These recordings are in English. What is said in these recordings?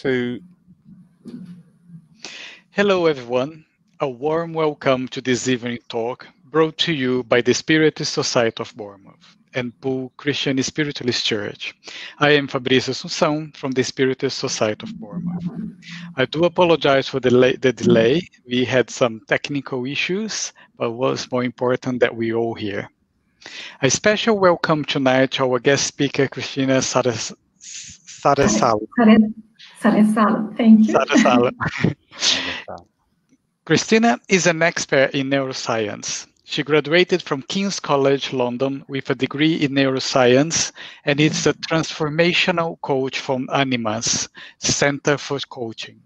2. Hello everyone, a warm welcome to this evening talk brought to you by the Spiritist Society of Bournemouth and Poole Christian Spiritualist Church. I am Fabrício Assunção from the Spiritist Society of Bournemouth. I do apologize for the delay. We had some technical issues, but it was more important that we all here. A special welcome tonight to our guest speaker, Cristina Saressalo. Saressalo, thank you. Saressalo. Cristina is an expert in neuroscience. She graduated from King's College London with a degree in neuroscience and is a transformational coach from Animas Center for Coaching.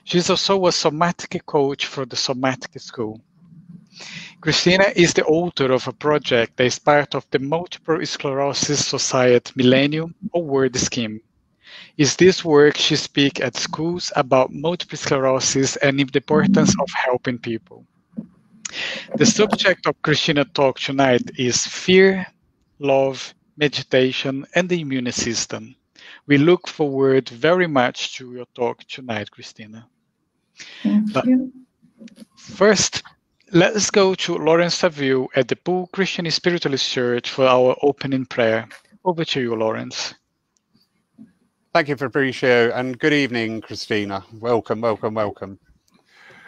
She's also a somatic coach for the Somatic School. Cristina is the author of a project that is part of the Multiple Sclerosis Society Millennium Award Scheme. In this work, she speaks at schools about multiple sclerosis and the importance of helping people. The subject of Cristina's talk tonight is fear, love, meditation, and the immune system. We look forward very much to your talk tonight, Cristina. Thank you. First, let's go to Lawrence Saville at the Poole Christian Spiritualist Church for our opening prayer. Over to you, Lawrence. Thank you, Fabrizio, and good evening, Cristina. Welcome, welcome, welcome.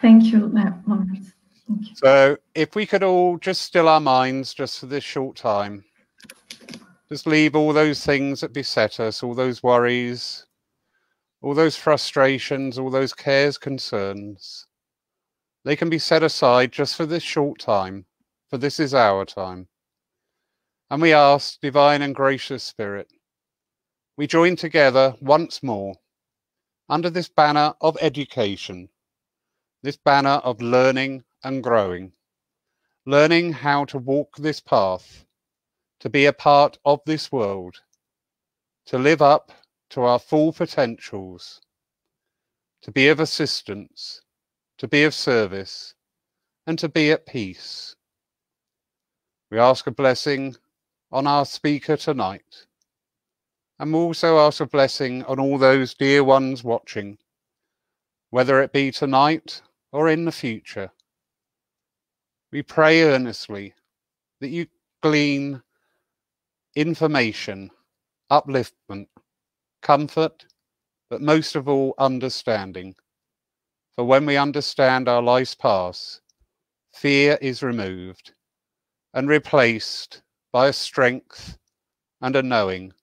Thank you, Lawrence. Thank you. So if we could all just still our minds just for this short time, just leave all those things that beset us, all those worries, all those frustrations, all those cares, concerns. They can be set aside just for this short time, for this is our time. And we ask, Divine and Gracious Spirit, we join together once more under this banner of education, this banner of learning and growing, learning how to walk this path, to be a part of this world, to live up to our full potentials, to be of assistance, to be of service, and to be at peace. We ask a blessing on our speaker tonight, and we also ask a blessing on all those dear ones watching, whether it be tonight or in the future. We pray earnestly that you glean information, upliftment, comfort, but most of all, understanding. For when we understand our life's past, fear is removed and replaced by a strength and a knowing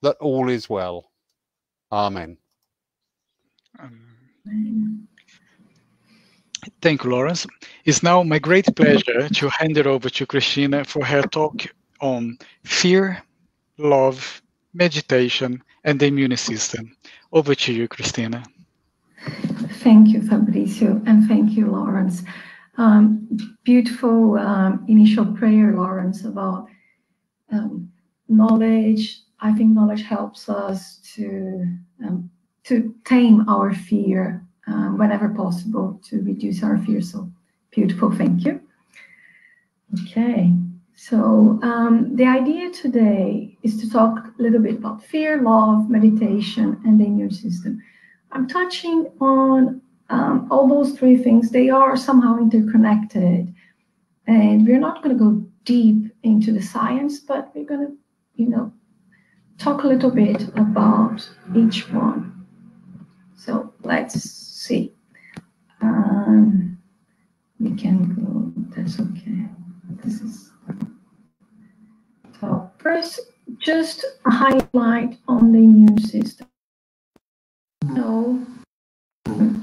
that all is well. Amen. Thank you, Lawrence. It's now my great pleasure to hand it over to Cristina for her talk on fear, love, meditation, and the immune system. Over to you, Cristina. Thank you, Fabrizio, and thank you, Lawrence. Beautiful initial prayer, Lawrence, about knowledge. I think knowledge helps us to tame our fear whenever possible, to reduce our fear. So beautiful, thank you. Okay, so the idea today is to talk a little bit about fear, love, meditation, and the immune system. I'm touching on all those three things. They are somehow interconnected, and we're not going to go deep into the science, but we're going to, talk a little bit about each one. So let's see. We can go, that's okay. This is, so first, just a highlight on the immune system.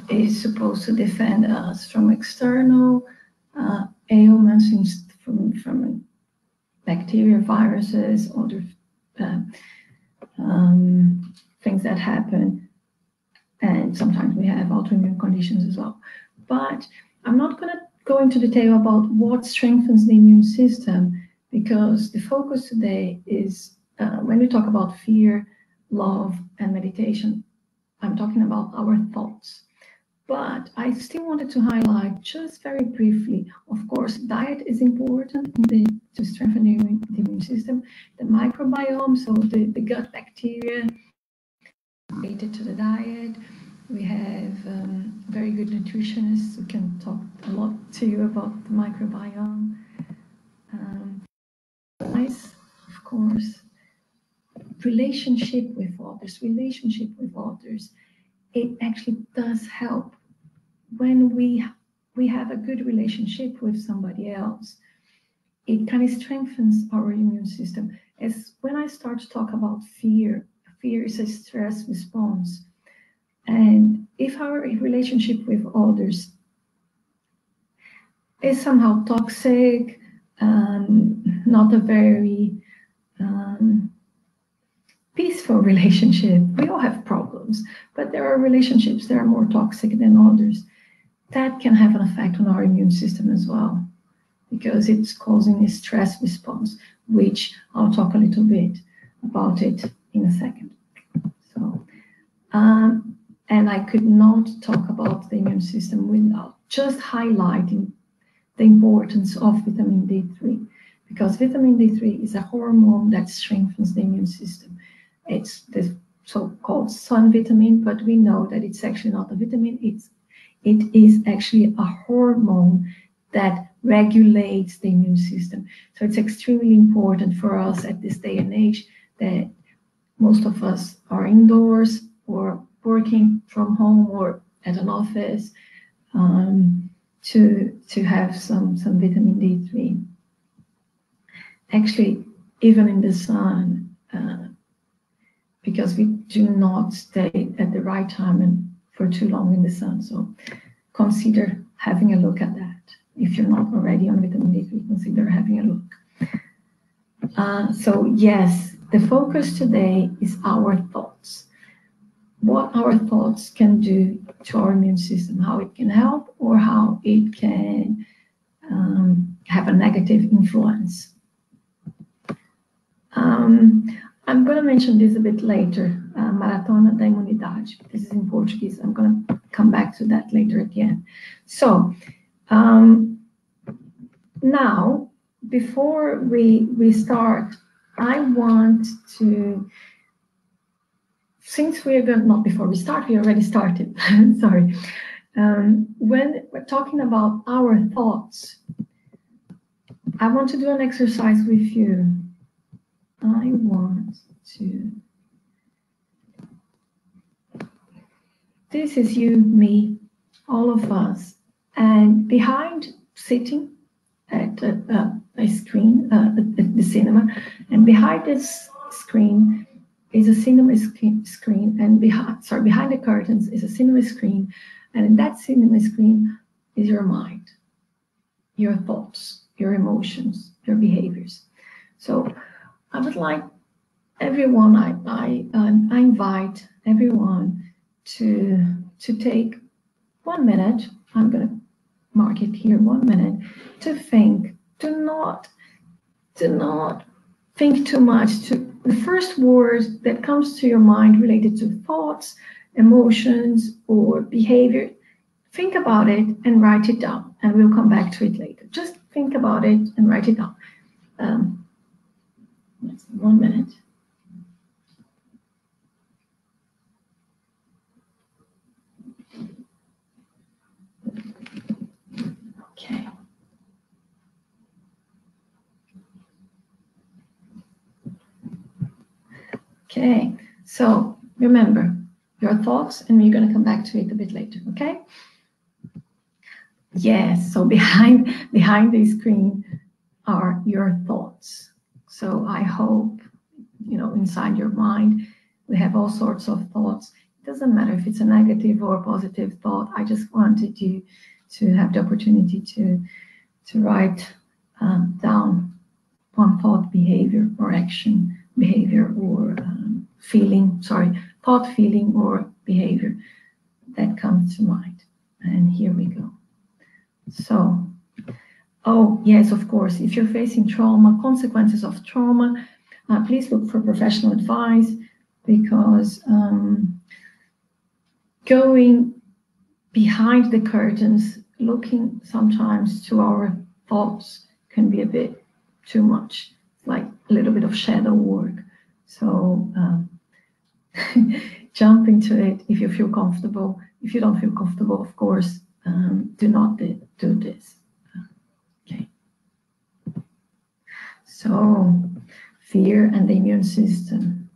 Is supposed to defend us from external ailments, from bacteria, viruses, other things that happen, and sometimes we have autoimmune conditions as well. But I'm not going to go into detail about what strengthens the immune system, because the focus today is when we talk about fear, love, and meditation, I'm talking about our thoughts. But I still wanted to highlight just very briefly, of course, diet is important to strengthen the immune system, the microbiome, so the gut bacteria related to the diet, We have very good nutritionists who can talk a lot to you about the microbiome. Of course, relationship with others, it actually does help. When we have a good relationship with somebody else, it kind of strengthens our immune system. As when I start to talk about fear is a stress response. And if our relationship with others is somehow toxic, not a very peaceful relationship, we all have problems, but there are relationships that are more toxic than others. That can have an effect on our immune system as well, because it's causing a stress response, which I'll talk a little bit about it in a second. So, and I could not talk about the immune system without just highlighting the importance of vitamin D3, because vitamin D3 is a hormone that strengthens the immune system. It's the so-called sun vitamin, but we know that it's actually not a vitamin. It is actually a hormone that regulates the immune system. So it's extremely important for us at this day and age that most of us are indoors or working from home or at an office to have some vitamin D3. Actually, even in the sun, because we do not stay at the right time and for too long in the sun. So consider having a look at that. If you're not already on vitamin D3, consider having a look. So yes, the focus today is our thoughts. What our thoughts can do to our immune system, how it can help or how it can have a negative influence. I'm going to mention this a bit later, Maratona da Imunidade. This is in Portuguese. I'm going to come back to that later at the end. So now, before we start, I want to, since we are going, not before we start, we already started, sorry. When we're talking about our thoughts, I want to do an exercise with you. I want to, this is you, me, all of us, and behind, sitting at a screen, the cinema, and behind this screen is a cinema screen, and behind the curtains is a cinema screen, and in that cinema screen is your mind, your thoughts, your emotions, your behaviors. So I would like everyone, I invite everyone to take 1 minute. I'm going to mark it here, 1 minute, to think. Do not think too much. To the first word that comes to your mind related to thoughts, emotions, or behavior, think about it and write it down, and we'll come back to it later. Just think about it and write it down. 1 minute. Okay. Okay, so remember your thoughts, and we're going to come back to it a bit later, okay? Yes, so behind the screen are your thoughts. So I hope, inside your mind, we have all sorts of thoughts. It doesn't matter if it's a negative or a positive thought. I just wanted you to have the opportunity to write down one thought, behavior, or action, behavior, or thought, feeling, or behavior that comes to mind. And here we go. So, oh, yes, of course, if you're facing trauma, consequences of trauma, please look for professional advice, because going behind the curtains, looking sometimes to our thoughts can be a bit too much. It's like a little bit of shadow work. So jump into it if you feel comfortable. If you don't feel comfortable, of course, do not do this. Okay. So, fear and the immune system.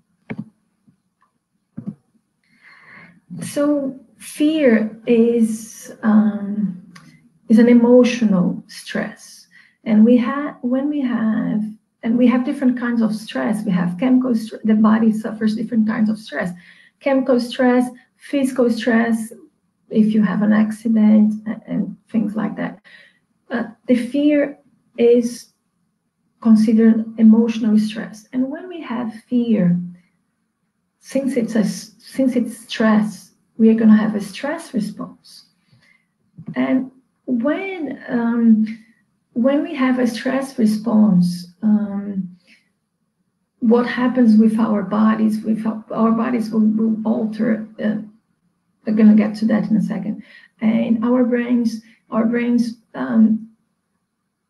So, fear is an emotional stress, and we have different kinds of stress. We have chemical stress. The body suffers different kinds of stress: chemical stress, physical stress, if you have an accident, and things like that. The fear is considered emotional stress, and when we have fear, since it's stress, we are going to have a stress response. And when we have a stress response, what happens with our bodies? Our bodies will alter. We're going to get to that in a second. And our brains,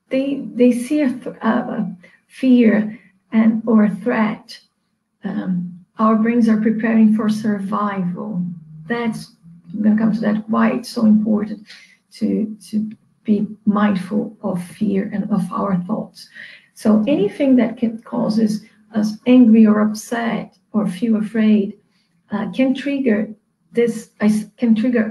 they see a fear or a threat. Our brains are preparing for survival. I'm going to come to that, why it's so important to be mindful of fear and of our thoughts. So anything that causes us angry or upset or feel afraid can trigger a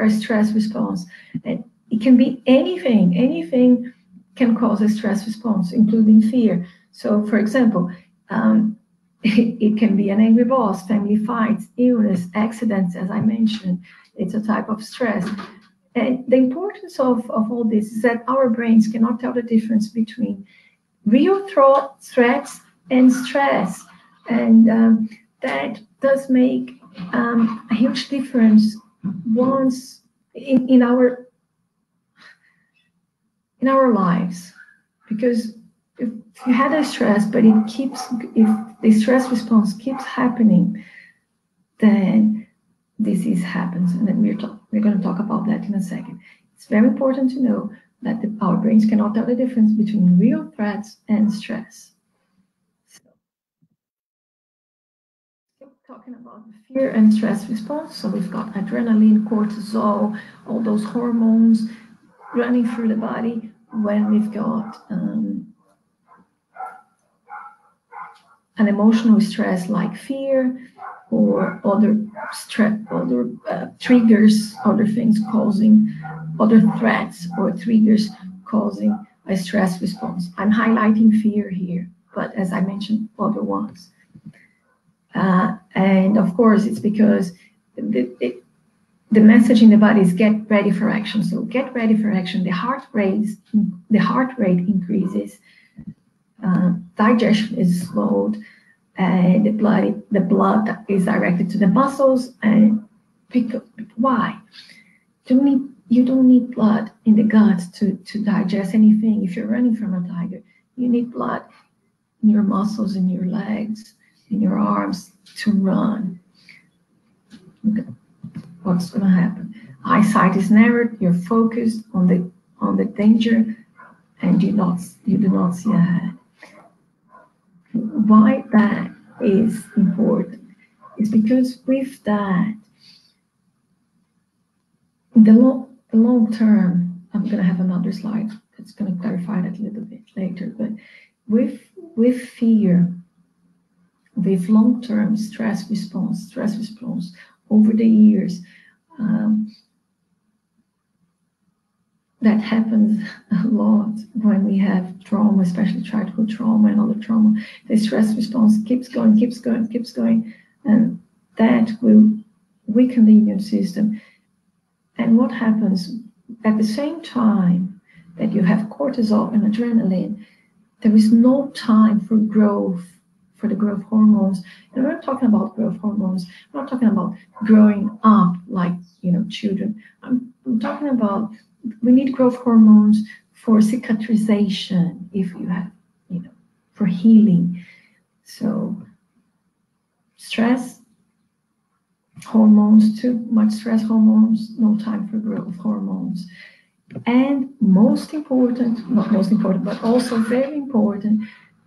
stress response. And it can be anything. Anything can cause a stress response, including fear. So, for example, it can be an angry boss, family fights, illness, accidents, as I mentioned. It's a type of stress. And the importance of all this is that our brains cannot tell the difference between real threats and stress. And that does make a huge difference once in our lives. Because if you had a stress, but if the stress response keeps happening, then disease happens. And then we're going to talk about that in a second. It's very important to know that our brains cannot tell the difference between real threats and stress. So, talking about the fear and stress response. So we've got adrenaline, cortisol, all those hormones running through the body when we've got an emotional stress like fear or other triggers, other things causing, other threats or triggers causing a stress response. I'm highlighting fear here, but as I mentioned, other ones. And of course, it's because the message in the body is get ready for action. So get ready for action. The heart rate increases. Digestion is slowed. The blood is directed to the muscles. And why? You don't need blood in the gut to digest anything. If you're running from a tiger, you need blood in your muscles, in your legs, in your arms to run. Okay. What's going to happen? Eyesight is narrowed. You're focused on the danger, and you do not see ahead. Why that is important is because with that, in the long term, I'm going to have another slide that's going to clarify that a little bit later. But with fear, with long-term stress response over the years, that happens a lot when we have trauma, especially childhood trauma and other trauma. The stress response keeps going, and that will weaken the immune system. And what happens at the same time that you have cortisol and adrenaline, there is no time for growth, for the growth hormones. And we're not talking about growth hormones. We're not talking about growing up like, children. I'm talking about we need growth hormones for cicatrization, if you have, for healing. So stress hormones, too much stress hormones, no time for growth hormones. And not most important, but also very important,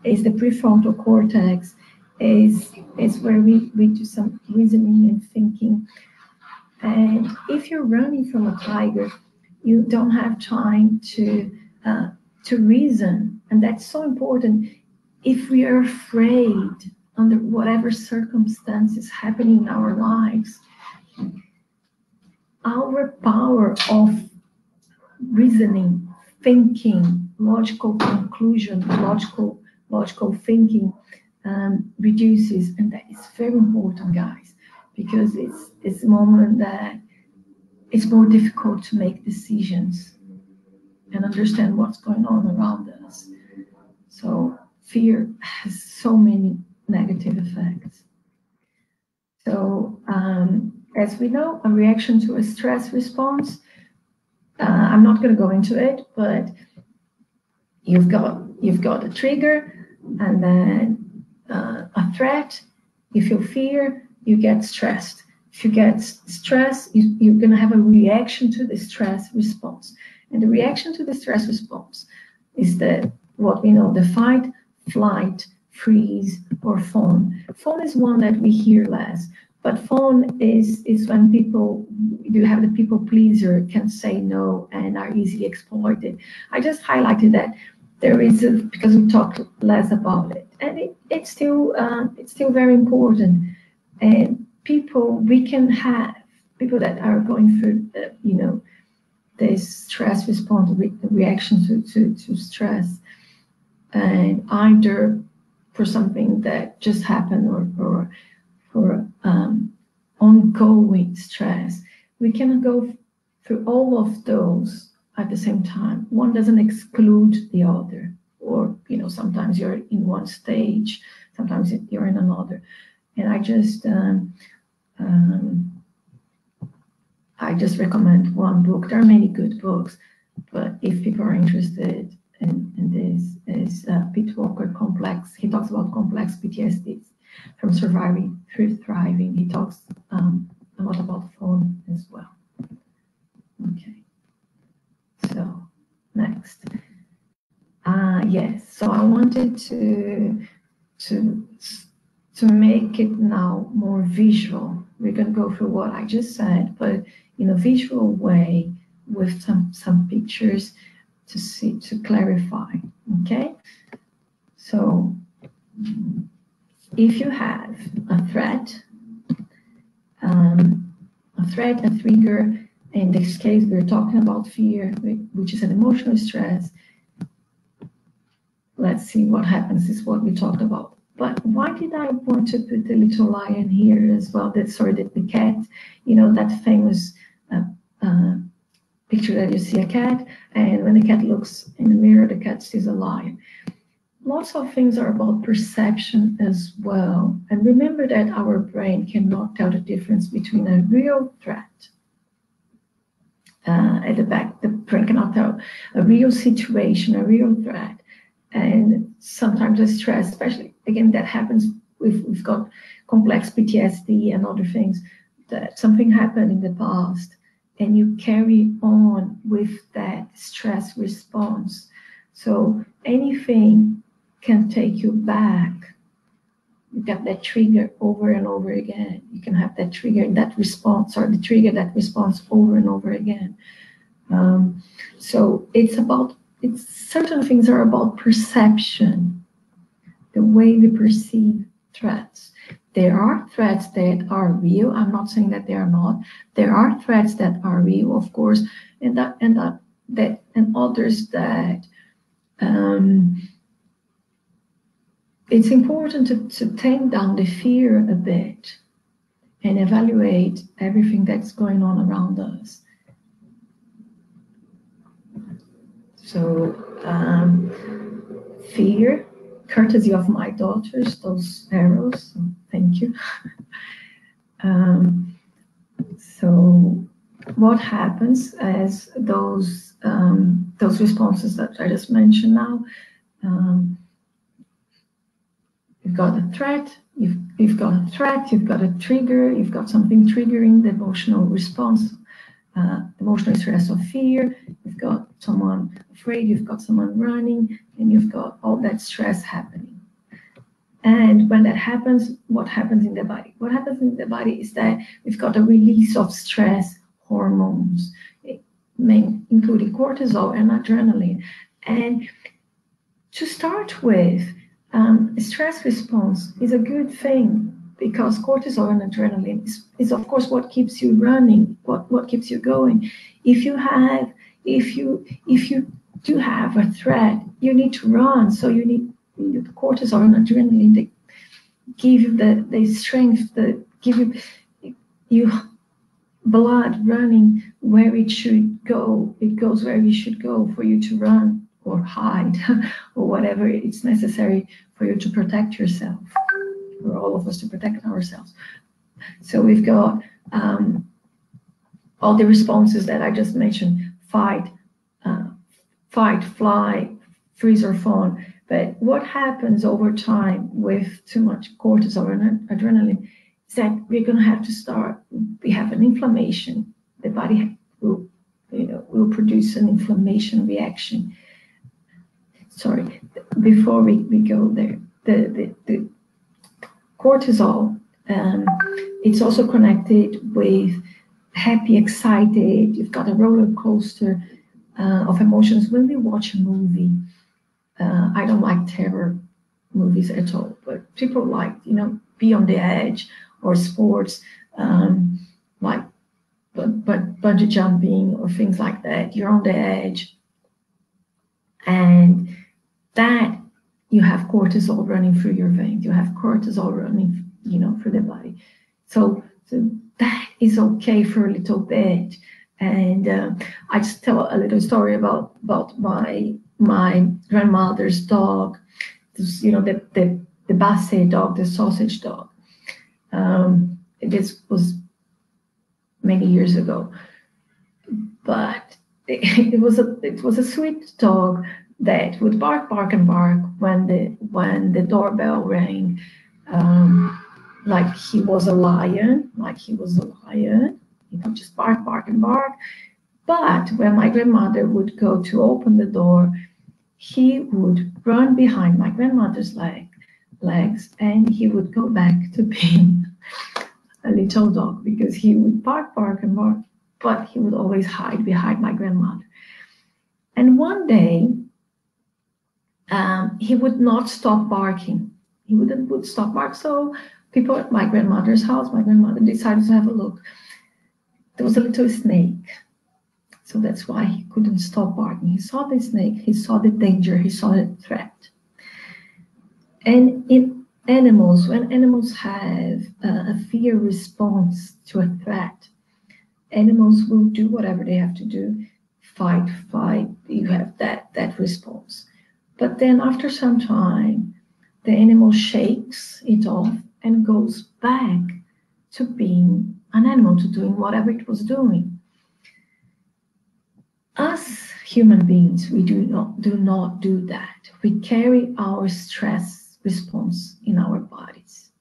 is the prefrontal cortex is where we do some reasoning and thinking. And if you're running from a tiger, you don't have time to reason, and that's so important. If we are afraid under whatever circumstances happening in our lives, our power of reasoning, thinking, logical conclusion, logical thinking reduces, and that is very important, guys, because it's a moment that it's more difficult to make decisions and understand what's going on around us. So fear has so many negative effects. So as we know, a reaction to a stress response, I'm not going to go into it, but you've got a trigger, and then a threat. You feel fear, you get stressed. If you get stressed, you're going to have a reaction to the stress response. And the reaction to the stress response is what we know, the fight, flight, freeze, or fawn. Fawn is one that we hear less, but fawn is when you have the people pleaser, can say no, and are easily exploited. I just highlighted that there is because we talked less about it, and it's still very important. And we can have people that are going through, this stress response, reaction to stress, and either for something that just happened or for ongoing stress. We cannot go through all of those at the same time. One doesn't exclude the other, or sometimes you're in one stage, sometimes you're in another. And I just recommend one book. There are many good books, but if people are interested in this, is Pete Walker, Complex. He talks about complex PTSD from surviving through thriving. He talks a lot about phone as well. Okay. So next, yes. So I wanted to make it now more visual. We're going to go through what I just said, but in a visual way with some pictures to clarify. Okay. So if you have a threat, a trigger. In this case, we're talking about fear, which is an emotional stress. Let's see what happens, is what we talked about. But why did I want to put the little lion here as well? The cat, that famous picture that you see a cat, and when the cat looks in the mirror, the cat sees a lion. Lots of things are about perception as well. And remember that our brain cannot tell the difference between a real threat. At the back, the brain cannot tell a real situation, a real threat, and sometimes a stress, especially, again, that happens if we've got complex PTSD and other things, that something happened in the past, and you carry on with that stress response. So anything can take you back. You get that trigger over and over again. You can have that trigger, that response, or the trigger, that response over and over again. So certain things are about perception, the way we perceive threats. There are threats that are real. I'm not saying that they are not. There are threats that are real, of course, and others that it's important to tame down the fear a bit and evaluate everything that's going on around us. So fear, courtesy of my daughters, those arrows, so thank you. So what happens as those responses that I just mentioned now, you've got a threat, you've got a threat, you've got a trigger, you've got something triggering the emotional response, emotional stress of fear, you've got someone afraid, you've got someone running, and you've got all that stress happening. And when that happens, what happens in the body? What happens in the body is that we've got a release of stress hormones, including cortisol and adrenaline. And to start with, stress response is a good thing, because cortisol and adrenaline is of course what keeps you running, what keeps you going. If you do have a threat, you need to run. So you need the cortisol and adrenaline. They give you the strength, that give you blood running where it should go. It goes where it should go for you to run or hide or whatever it's necessary for you to protect yourself, for all of us to protect ourselves. So we've got all the responses that I just mentioned: fight, fly, freeze, or fawn. But what happens over time with too much cortisol and adrenaline is that we're going to have to start. We have an inflammation. The body will produce an inflammation reaction. Sorry, before we go there, the cortisol, it's also connected with happy, excited. You've got a roller coaster of emotions when we watch a movie. I don't like terror movies at all, but people like, be on the edge, or sports, like bungee jumping or things like that. You're on the edge, and that you have cortisol running through your veins. You have cortisol running, through the body. So that is okay for a little bit. And I just tell a little story about my grandmother's dog. This, the Basset dog, the sausage dog. This was many years ago, but it was a sweet dog that would bark and bark when the doorbell rang, like he was a lion, just bark and bark. But when my grandmother would go to open the door, he would run behind my grandmother's legs, and he would go back to being a little dog, because he would bark and bark, but he would always hide behind my grandmother. And one day, he would not stop barking. He would stop barking. So people at my grandmother's house, my grandmother decided to have a look. There was a little snake. So that's why he couldn't stop barking. He saw the snake, he saw the danger, he saw the threat. And in animals, when animals have a fear response to a threat, animals will do whatever they have to do. Fight, you have that response. But then after some time, the animal shakes it off and goes back to being an animal, to doing whatever it was doing. Us human beings, we do not do that. We carry our stress response in our bodies.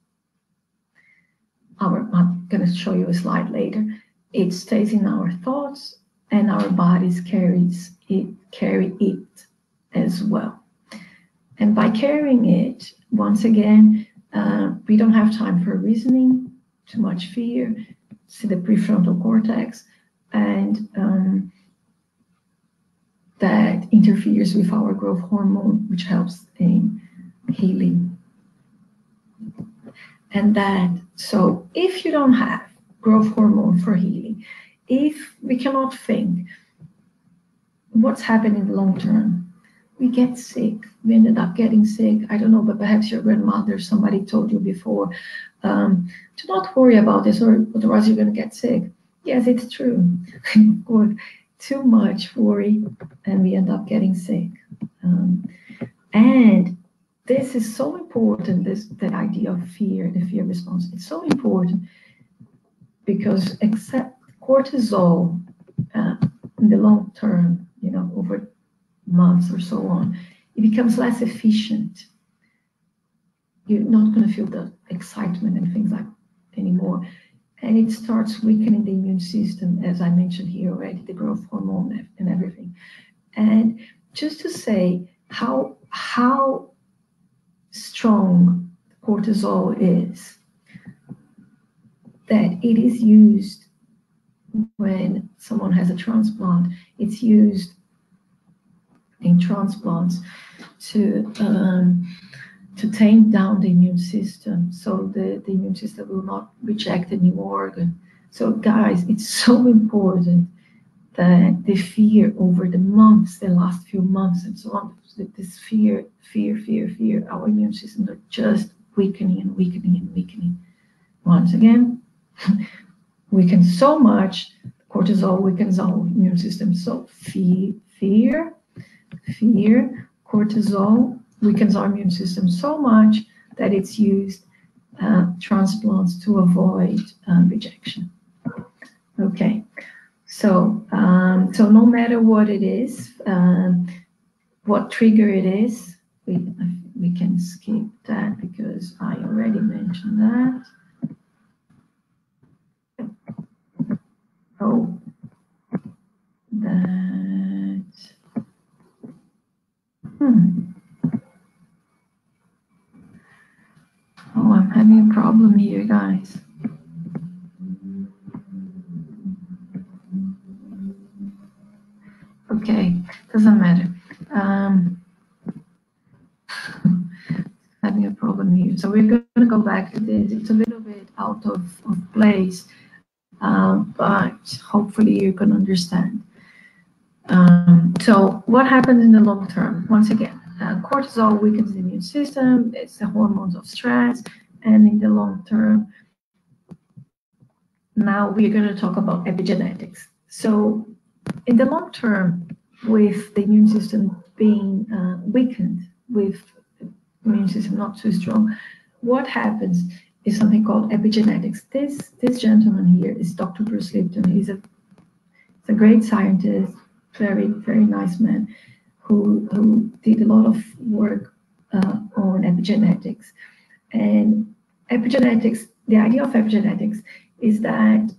I'm going to show you a slide later. It stays in our thoughts, and our bodies carry it as well. And by carrying it, once again, we don't have time for reasoning, too much fear, see the prefrontal cortex, and that interferes with our growth hormone, which helps in healing. And so if you don't have growth hormone for healing, if we cannot think what's happening in the long term, we get sick. We ended up getting sick. I don't know, but perhaps your grandmother, somebody told you before, to not worry about this, or otherwise you're going to get sick. Yes, it's true. Of course, too much worry, and we end up getting sick. And this is so important, that idea of fear, the fear response. It's so important because except cortisol in the long term, over months or so on, it becomes less efficient. You're not going to feel the excitement and things like anymore. And it starts weakening the immune system, as I mentioned here already, the growth hormone and everything. And just to say how strong cortisol is that it is used when someone has a transplant. It's used in transplants to tame down the immune system, so the immune system will not reject a new organ. So guys, it's so important that the fear over the months, the last few months and so on, this fear, our immune systems are just weakening and weakening and weakening. Once again, weaken so much, cortisol weakens our immune system. So fear, cortisol weakens our immune system so much that it's used transplants to avoid rejection. Okay, so no matter what it is, what trigger it is, we can skip that because I already mentioned that. Oh, that. Oh, I'm having a problem here, guys. Okay, doesn't matter. Having a problem here. So we're going to go back to this. It's a little bit out of place, but hopefully you can understand. So what happens in the long term? Once again, cortisol weakens the immune system. It's the hormones of stress. And in the long term, now we're going to talk about epigenetics. So in the long term, with the immune system being weakened, with immune system not too strong, what happens is something called epigenetics. This gentleman here is Dr. Bruce Lipton. He's a great scientist, very nice man, who did a lot of work on epigenetics. And epigenetics, the idea of epigenetics is that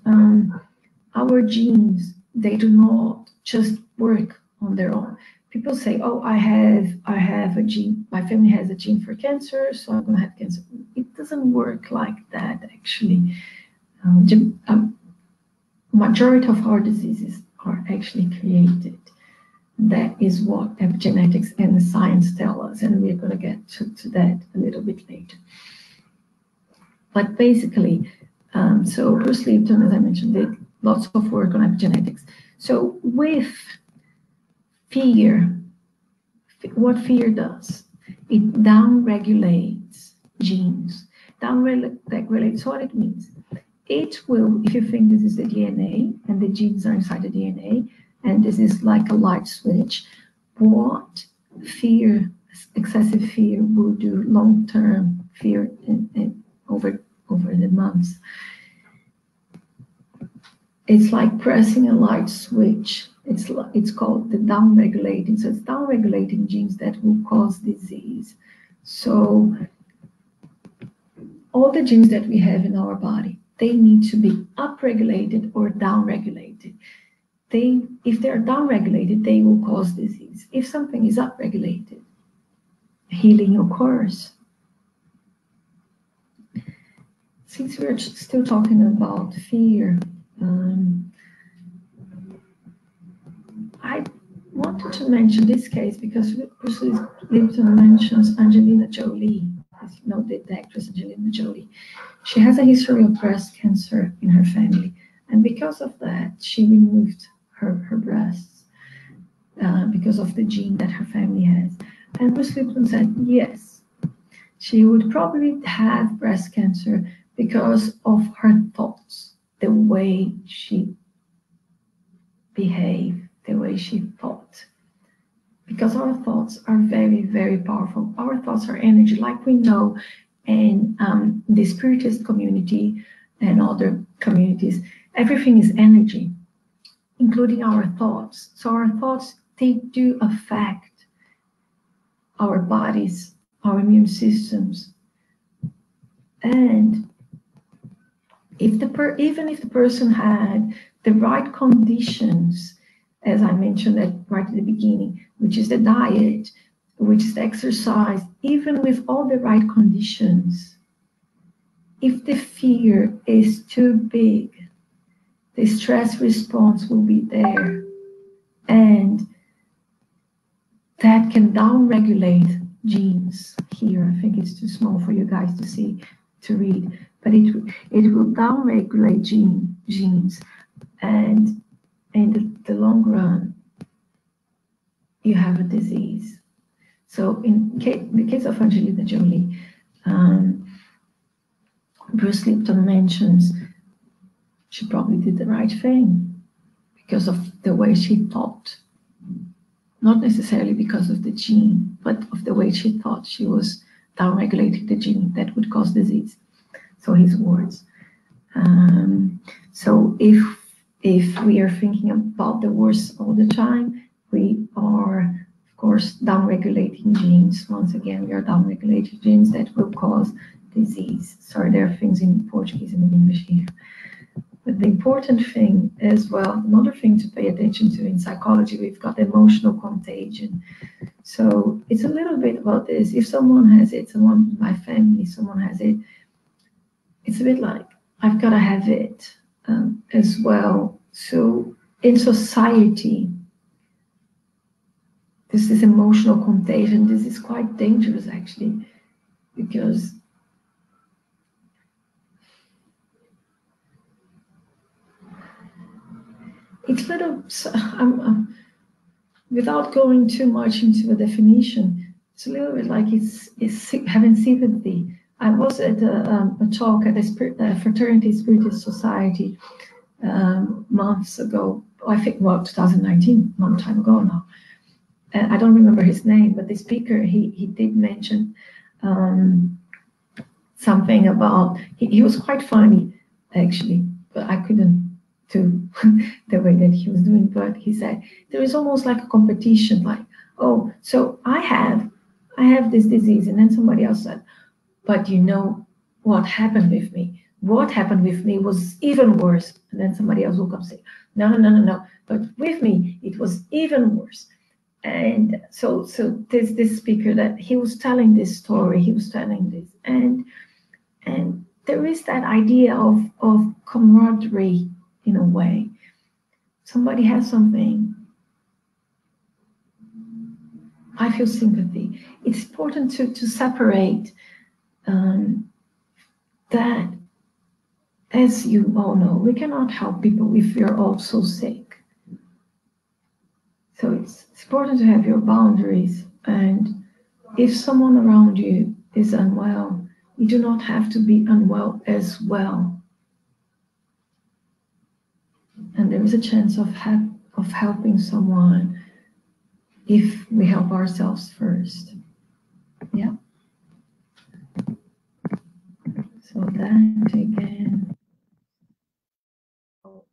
our genes, they do not just work on their own. People say, oh, I have a gene, my family has a gene for cancer, so I'm going to have cancer. It doesn't work like that, actually. Majority of our diseases are actually created. That is what epigenetics and the science tell us, and we're going to get to that a little bit later. But basically, so Bruce Lipton, as I mentioned, did lots of work on epigenetics. So with fear, what fear does, it downregulates genes. Downregulates what it means. It will, if you think this is the DNA and the genes are inside the DNA, and this is like a light switch, what fear, excessive fear, will do long-term fear over the months. It's like pressing a light switch. It's called the downregulating. So it's downregulating genes that will cause disease. So all the genes that we have in our body, they need to be upregulated or downregulated. If they're downregulated, they will cause disease. If something is upregulated, healing occurs. Since we're still talking about fear, I wanted to mention this case because Bruce Lipton mentions Angelina Jolie. As you know, the actress Angelina Jolie. She has a history of breast cancer in her family. And because of that, she removed her breasts because of the gene that her family has. And Bruce Lipton said, yes, she would probably have breast cancer because of her thoughts, the way she behaved, the way she thought. Because our thoughts are very powerful. Our thoughts are energy, like we know in the Spiritist community and other communities. Everything is energy, including our thoughts. So our thoughts, they do affect our bodies, our immune systems. And even if the person had the right conditions, as I mentioned right at the beginning, which is the diet, which is exercised even with all the right conditions. If the fear is too big, the stress response will be there, and that can downregulate genes here. I think it's too small for you guys to see, to read, but it will downregulate genes, and in the long run, you have a disease. So in the case of Angelina Jolie, Bruce Lipton mentions she probably did the right thing because of the way she thought. Not necessarily because of the gene, but of the way she thought. She was downregulating the gene that would cause disease. So his words. So if we are thinking about the worst all the time, we are, of course, downregulating genes. Once again, we are downregulating genes that will cause disease. Sorry, there are things in Portuguese and in English here. But the important thing as well, another thing to pay attention to in psychology, we've got emotional contagion. So it's a little bit about this. If someone has it, someone in my family, someone has it, it's a bit like, I've got to have it as well. So in society, this is emotional contagion. This is quite dangerous, actually, because it's little, without going too much into a definition, it's a little bit like it's having sympathy. I was at a talk at the Fraternity Spiritist Society months ago, I think, well, 2019, a long time ago now. And I don't remember his name, but the speaker, he did mention something about, he was quite funny, actually, but I couldn't do the way that he was doing, but he said, there is almost like a competition, like, oh, so I have this disease, and then somebody else said, but you know what happened with me? What happened with me was even worse. And then somebody else will come say, no, but with me, it was even worse. And so this speaker, that he was telling this story, he was telling this, and there is that idea of camaraderie in a way. Somebody has something, I feel sympathy. It's important to separate that, as you all know, we cannot help people if we're all so sick. So it's important to have your boundaries, and if someone around you is unwell, you do not have to be unwell as well. And there is a chance of helping someone if we help ourselves first. Yeah. So that again. Oh,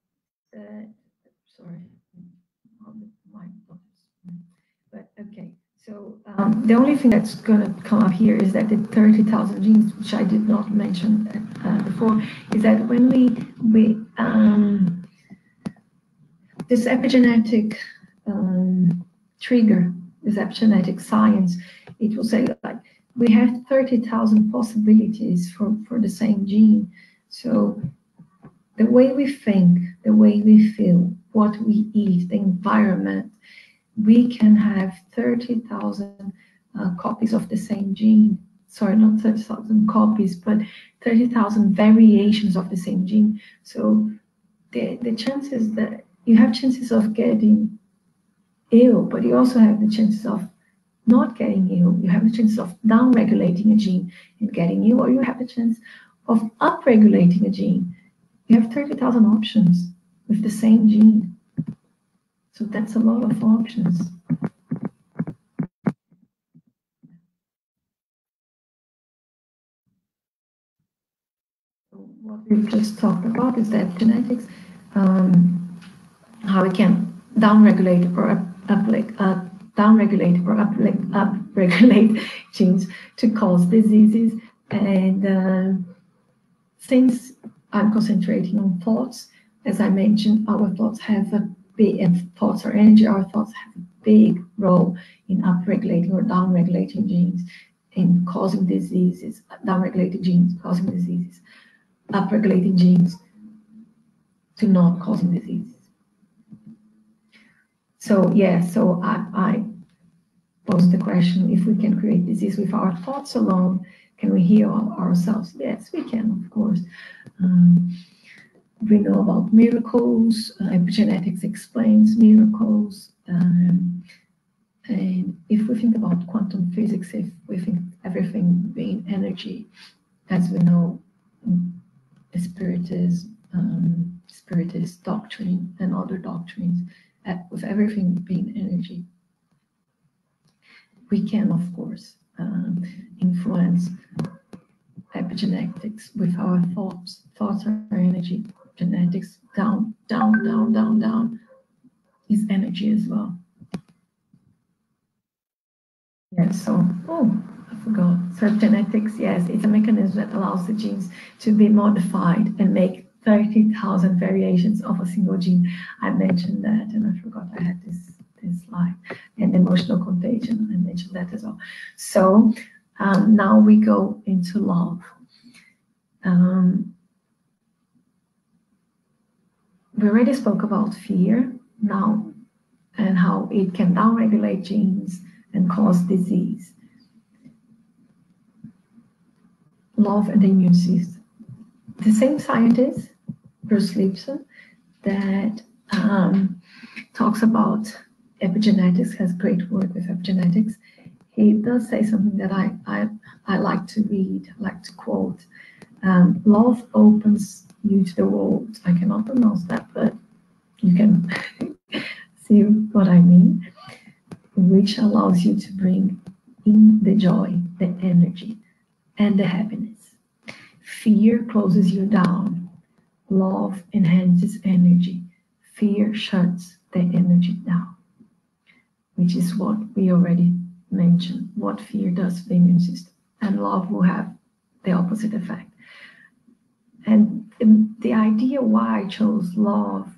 sorry. But okay. So the only thing that's going to come up here is that the 30,000 genes, which I did not mention before, is that when we this epigenetic trigger, this epigenetic science, it will say like we have 30,000 possibilities for the same gene. So the way we think, the way we feel, what we eat, the environment, we can have 30,000 copies of the same gene. Sorry, not 30,000 copies, but 30,000 variations of the same gene. So the chances that you have chances of getting ill, but you also have the chances of not getting ill. You have the chances of downregulating a gene and getting ill, or you have the chance of upregulating a gene. You have 30,000 options with the same gene. So that's a lot of options. So what we've just talked about is that genetics, how we can downregulate or upregulate genes to cause diseases. And since I'm concentrating on thoughts, as I mentioned, our thoughts have a big, and thoughts are energy, our thoughts have a big role in upregulating or downregulating genes, in causing diseases, downregulating genes causing diseases, upregulating genes to not causing diseases. So yeah, so I posed the question, if we can create disease with our thoughts alone, can we heal ourselves? Yes, we can, of course. We know about miracles. Epigenetics explains miracles. And if we think about quantum physics, if we think everything being energy, as we know, spiritist doctrine and other doctrines, with everything being energy, we can, of course, influence epigenetics with our thoughts. Thoughts are energy. Genetics, down is energy as well. Yes, so, I forgot. So genetics, yes, it's a mechanism that allows the genes to be modified and make 30,000 variations of a single gene. I mentioned that, and I forgot I had this slide. And emotional contagion, I mentioned that as well. So now we go into love. We already spoke about fear now and how it can downregulate genes and cause disease. Love and the immune system. The same scientist, Bruce Lipton, that talks about epigenetics, has great work with epigenetics. He does say something that I like to read, like to quote. Love opens you to the world. I cannot pronounce that, but you can see what I mean, which allows you to bring in the joy, the energy, and the happiness. Fear closes you down. Love enhances energy. Fear shuts the energy down, which is what we already mentioned, what fear does to the immune system. And love will have the opposite effect. And the idea why I chose love,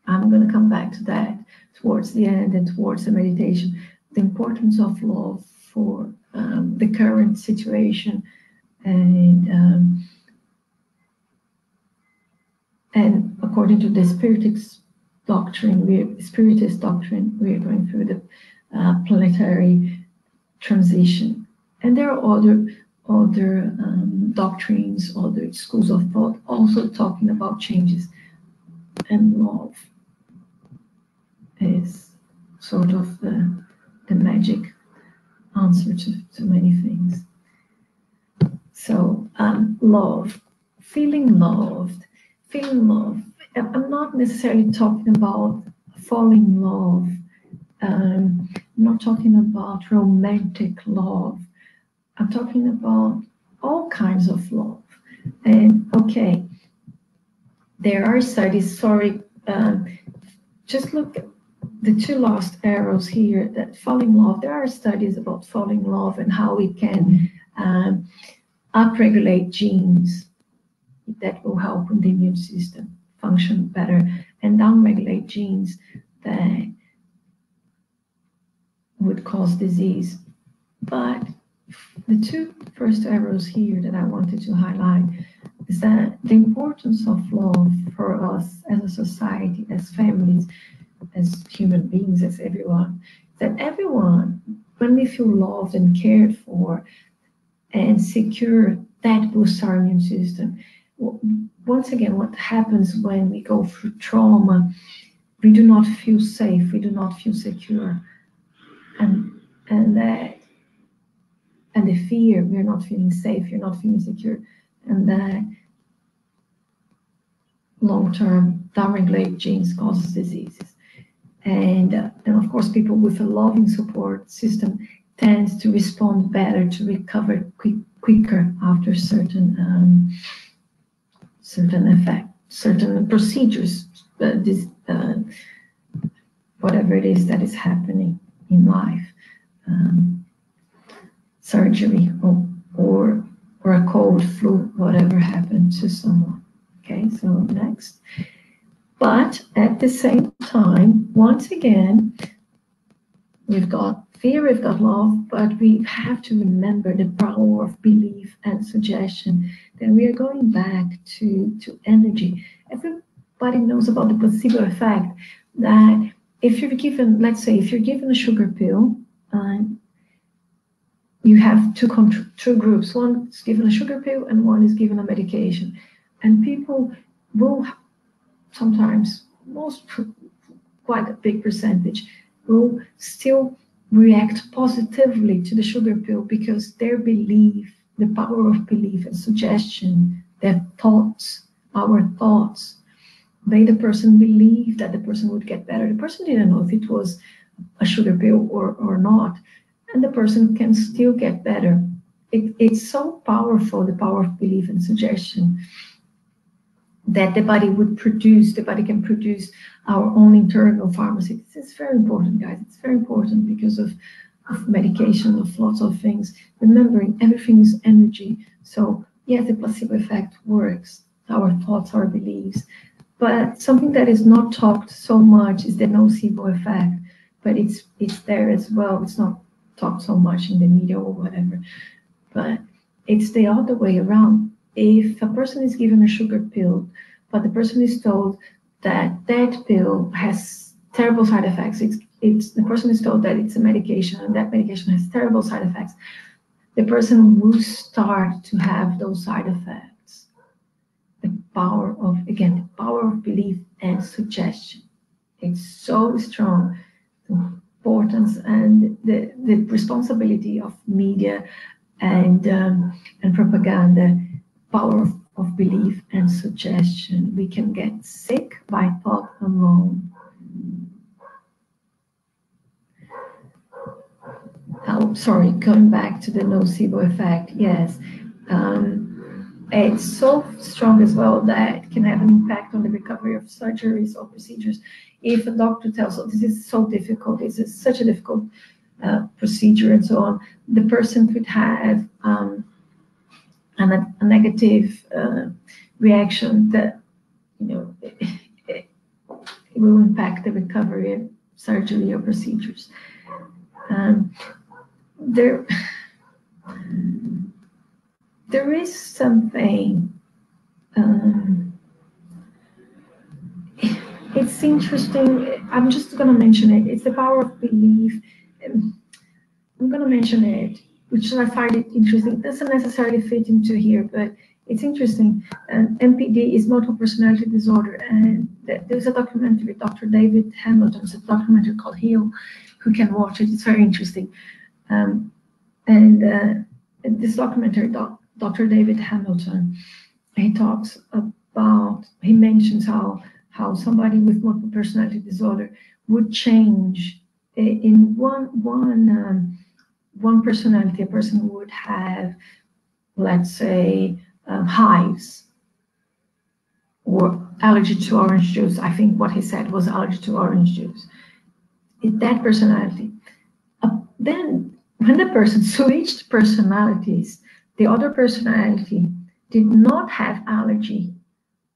I'm going to come back to that towards the end and towards the meditation. The importance of love for the current situation, and according to the Spiritist doctrine, we are going through the planetary transition, and there are other doctrines, other schools of thought also talking about changes, and love is sort of the magic answer to many things. So love, feeling loved. I'm not necessarily talking about falling in love. I'm not talking about romantic love. I'm talking about all kinds of love. And okay, there are studies, just look at the two last arrows here, that falling in love. There are studies about falling in love and how it can upregulate genes that will help the immune system function better, and downregulate genes that would cause disease. But the two first arrows here that I wanted to highlight is that the importance of love for us as a society, as families, as human beings, as everyone, that everyone, when we feel loved and cared for and secure, that boosts our immune system. Once again, what happens when we go through trauma, we do not feel safe, we do not feel secure, and the fear, we're not feeling safe, you're not feeling secure, and that long-term downregulate genes causes diseases. And of course, people with a loving support system tend to respond better, to recover quicker after certain procedures, whatever it is that is happening in life, surgery or a cold, flu, whatever happened to someone. Okay, so next. But at the same time, once again, We've got fear, we've got love, but we have to remember the power of belief and suggestion. Then we are going back to energy. Everybody knows about the placebo effect, that if you're given, let's say, if you're given a sugar pill, you have two groups. One is given a sugar pill and one is given a medication. And people will sometimes, quite a big percentage, will still react positively to the sugar pill because their belief, the power of belief and suggestion, their thoughts, our thoughts, made the person believe that the person would get better. The person didn't know if it was a sugar pill or not, and the person can still get better. It's so powerful, the power of belief and suggestion, that the body can produce our own internal pharmacy. It's very important, guys. It's very important because of medication, of lots of things. Remembering everything is energy. So yes, the placebo effect works, our thoughts, our beliefs. But something that is not talked so much is the nocebo effect. But it's there as well. It's not talked so much in the media or whatever. But it's the other way around. If a person is given a sugar pill, but the person is told that that pill has terrible side effects, the person is told that it's a medication and that medication has terrible side effects, the person will start to have those side effects. The power of belief and suggestion. It's so strong. The importance and the responsibility of media and propaganda. Power of belief and suggestion. We can get sick by thought alone. Oh, sorry, going back to the nocebo effect. Yes, it's so strong as well that it can have an impact on the recovery of surgeries or procedures. If a doctor tells, oh, this is so difficult, this is such a difficult procedure and so on, the person could have a negative reaction that, it will impact the recovery of surgery or procedures. There is something, it's interesting. I'm just going to mention it. It's the power of belief. I'm going to mention it, which I find it interesting. It doesn't necessarily fit into here, but it's interesting. MPD is multiple personality disorder, and there's a documentary with Dr. David Hamilton. It's a documentary called Heal. Who can watch it? It's very interesting. This documentary, Dr. David Hamilton, he mentions how somebody with multiple personality disorder would change in one personality. A person would have, let's say, hives or allergy to orange juice. I think what he said was allergy to orange juice. That personality. Then when the person switched personalities, the other personality did not have allergy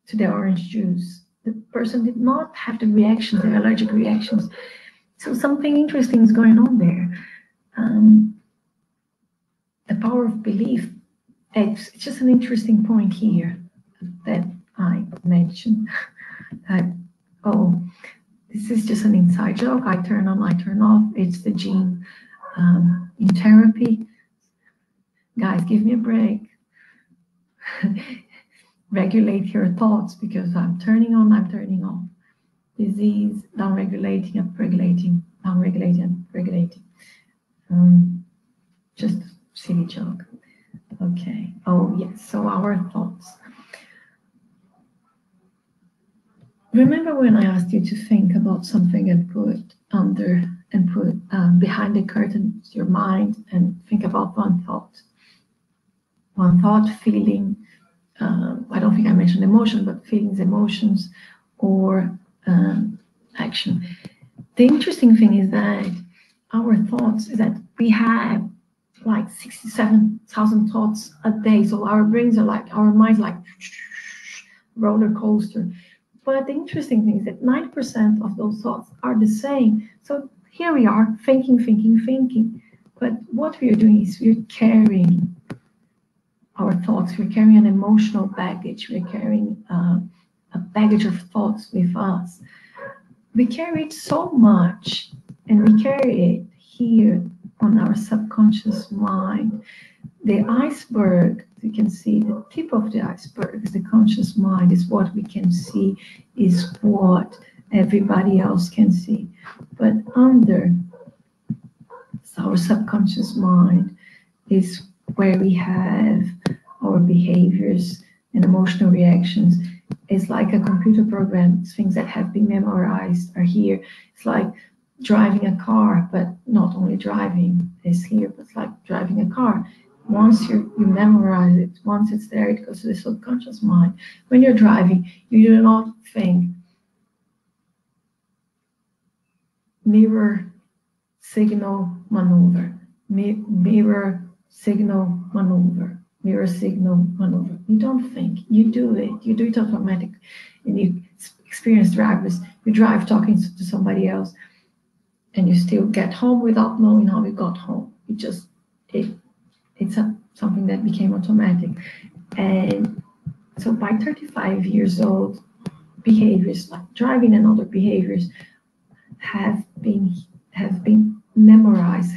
to the orange juice. The person did not have the reactions, the allergic reactions. So something interesting is going on there. The power of belief. It's just an interesting point here that I mentioned. This is just an inside joke. I turn on, I turn off. It's the gene in therapy. Guys, give me a break. Regulate your thoughts, because I'm turning on, I'm turning off. Disease, down-regulating, up-regulating, down-regulating, up-regulating. Just a silly joke. Okay. Oh, yes. So our thoughts. Remember when I asked you to think about something and put behind the curtain your mind and think about one thought, feeling. I don't think I mentioned emotion, but feelings, emotions, or action. The interesting thing is that our thoughts is that we have like 67,000 thoughts a day. So our brains are like, our minds like roller coaster. But the interesting thing is that 90% of those thoughts are the same. So here we are thinking. But what we are doing is we're carrying our thoughts. We're carrying an emotional baggage. We're carrying a baggage of thoughts with us. We carry it so much, and we carry it here on our subconscious mind. The iceberg, you can see the tip of the iceberg is the conscious mind, is what we can see, is what everybody else can see. But under our subconscious mind is where we have our behaviors and emotional reactions. It's like a computer program. Things that have been memorized are here. It's like driving a car, but not only driving is here, but it's like driving a car. Once you memorize it, once it's there, it goes to the subconscious mind. When you're driving, you do not think mirror, signal, maneuver, mirror, signal, maneuver, mirror, signal, maneuver. You don't think, you do it. You do it automatic. And you experience drivers, you drive talking to somebody else, and you still get home without knowing how you got home. It's something that became automatic. And so by 35 years old, behaviors like driving and other behaviors have been memorized,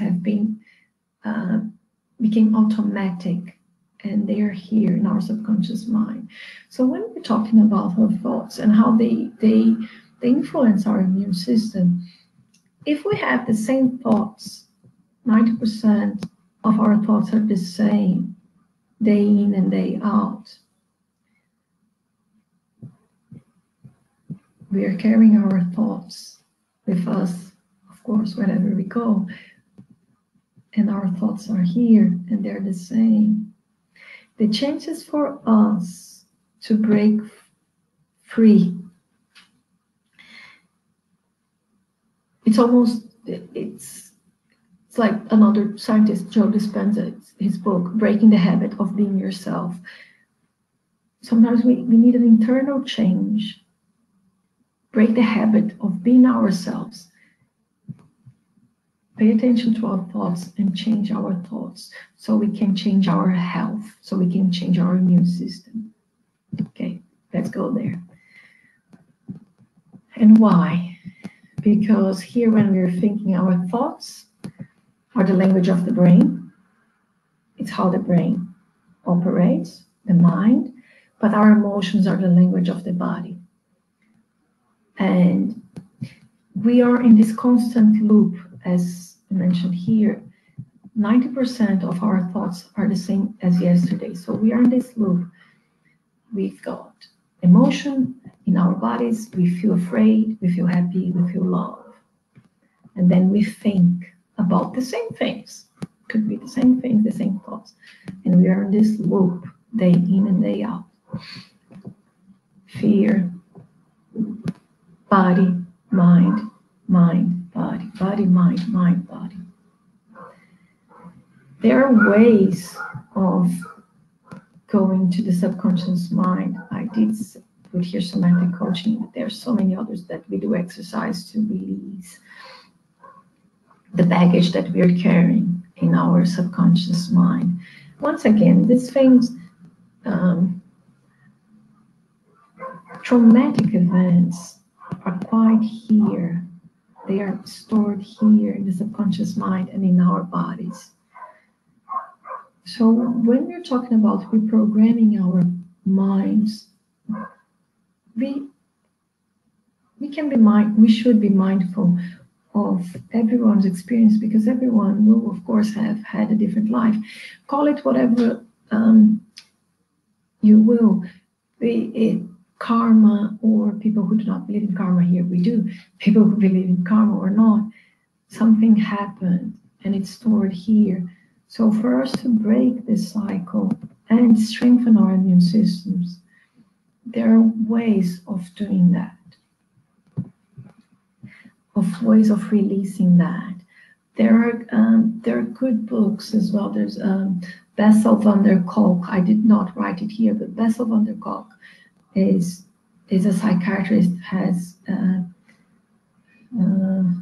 became automatic, and they are here in our subconscious mind. So when we're talking about our thoughts and how they influence our immune system, if we have the same thoughts, 90% of our thoughts are the same, day in and day out. We are carrying our thoughts with us, of course, wherever we go. And our thoughts are here, and they're the same. The chances for us to break free, it's like another scientist, Joe Dispenza, his book, Breaking the Habit of Being Yourself. Sometimes we need an internal change. Break the habit of being ourselves. Pay attention to our thoughts and change our thoughts so we can change our health, so we can change our immune system. Okay, let's go there. And why? Because here when we're thinking, our thoughts are the language of the brain. It's how the brain operates, the mind, but our emotions are the language of the body. And we are in this constant loop, as mentioned here. 90% of our thoughts are the same as yesterday. So we are in this loop. We've got emotion in our bodies. We feel afraid, we feel happy, we feel love. And then we think about the same things. Could be the same things, the same thoughts. And we are in this loop, day in and day out. Fear, body, mind, mind, body, body, mind, mind, body. There are ways of going to the subconscious mind. I did put here somatic coaching, but there are so many others that we do exercise to release the baggage that we are carrying in our subconscious mind. Once again, these things, traumatic events are quite here. They are stored here in the subconscious mind and in our bodies. So when we're talking about reprogramming our minds, we should be mindful of everyone's experience, because everyone will, of course, have had a different life. Call it whatever you will, be it karma, or people who do not believe in karma. Here we do. People who believe in karma or not, something happened and it's stored here. So for us to break this cycle and strengthen our immune systems, there are ways of doing that, of ways of releasing that. There are good books as well. There's Bessel van der Kolk. I did not write it here, but Bessel van der Kolk is a psychiatrist, has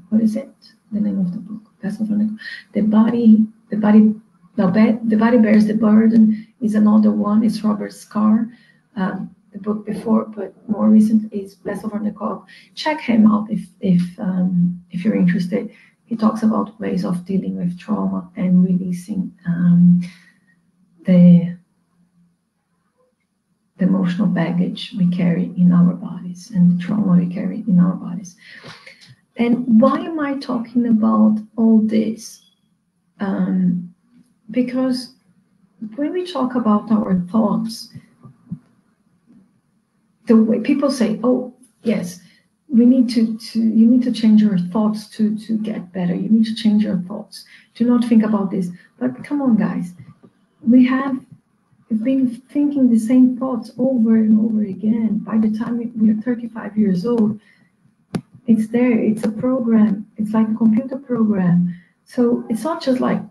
what is it? The name of the book. The body bears the burden is another one. It's Robert Scar. The book before, but more recent, is Bessel van der Kolk. Check him out if you're interested. He talks about ways of dealing with trauma and releasing the emotional baggage we carry in our bodies and the trauma we carry in our bodies. And why am I talking about all this? Because when we talk about our thoughts, the way people say, oh, yes, you need to change your thoughts to get better. You need to change your thoughts. Do not think about this. But come on, guys. We've been thinking the same thoughts over and over again. By the time we are 35 years old, it's there. It's a program. It's like a computer program. So it's not just like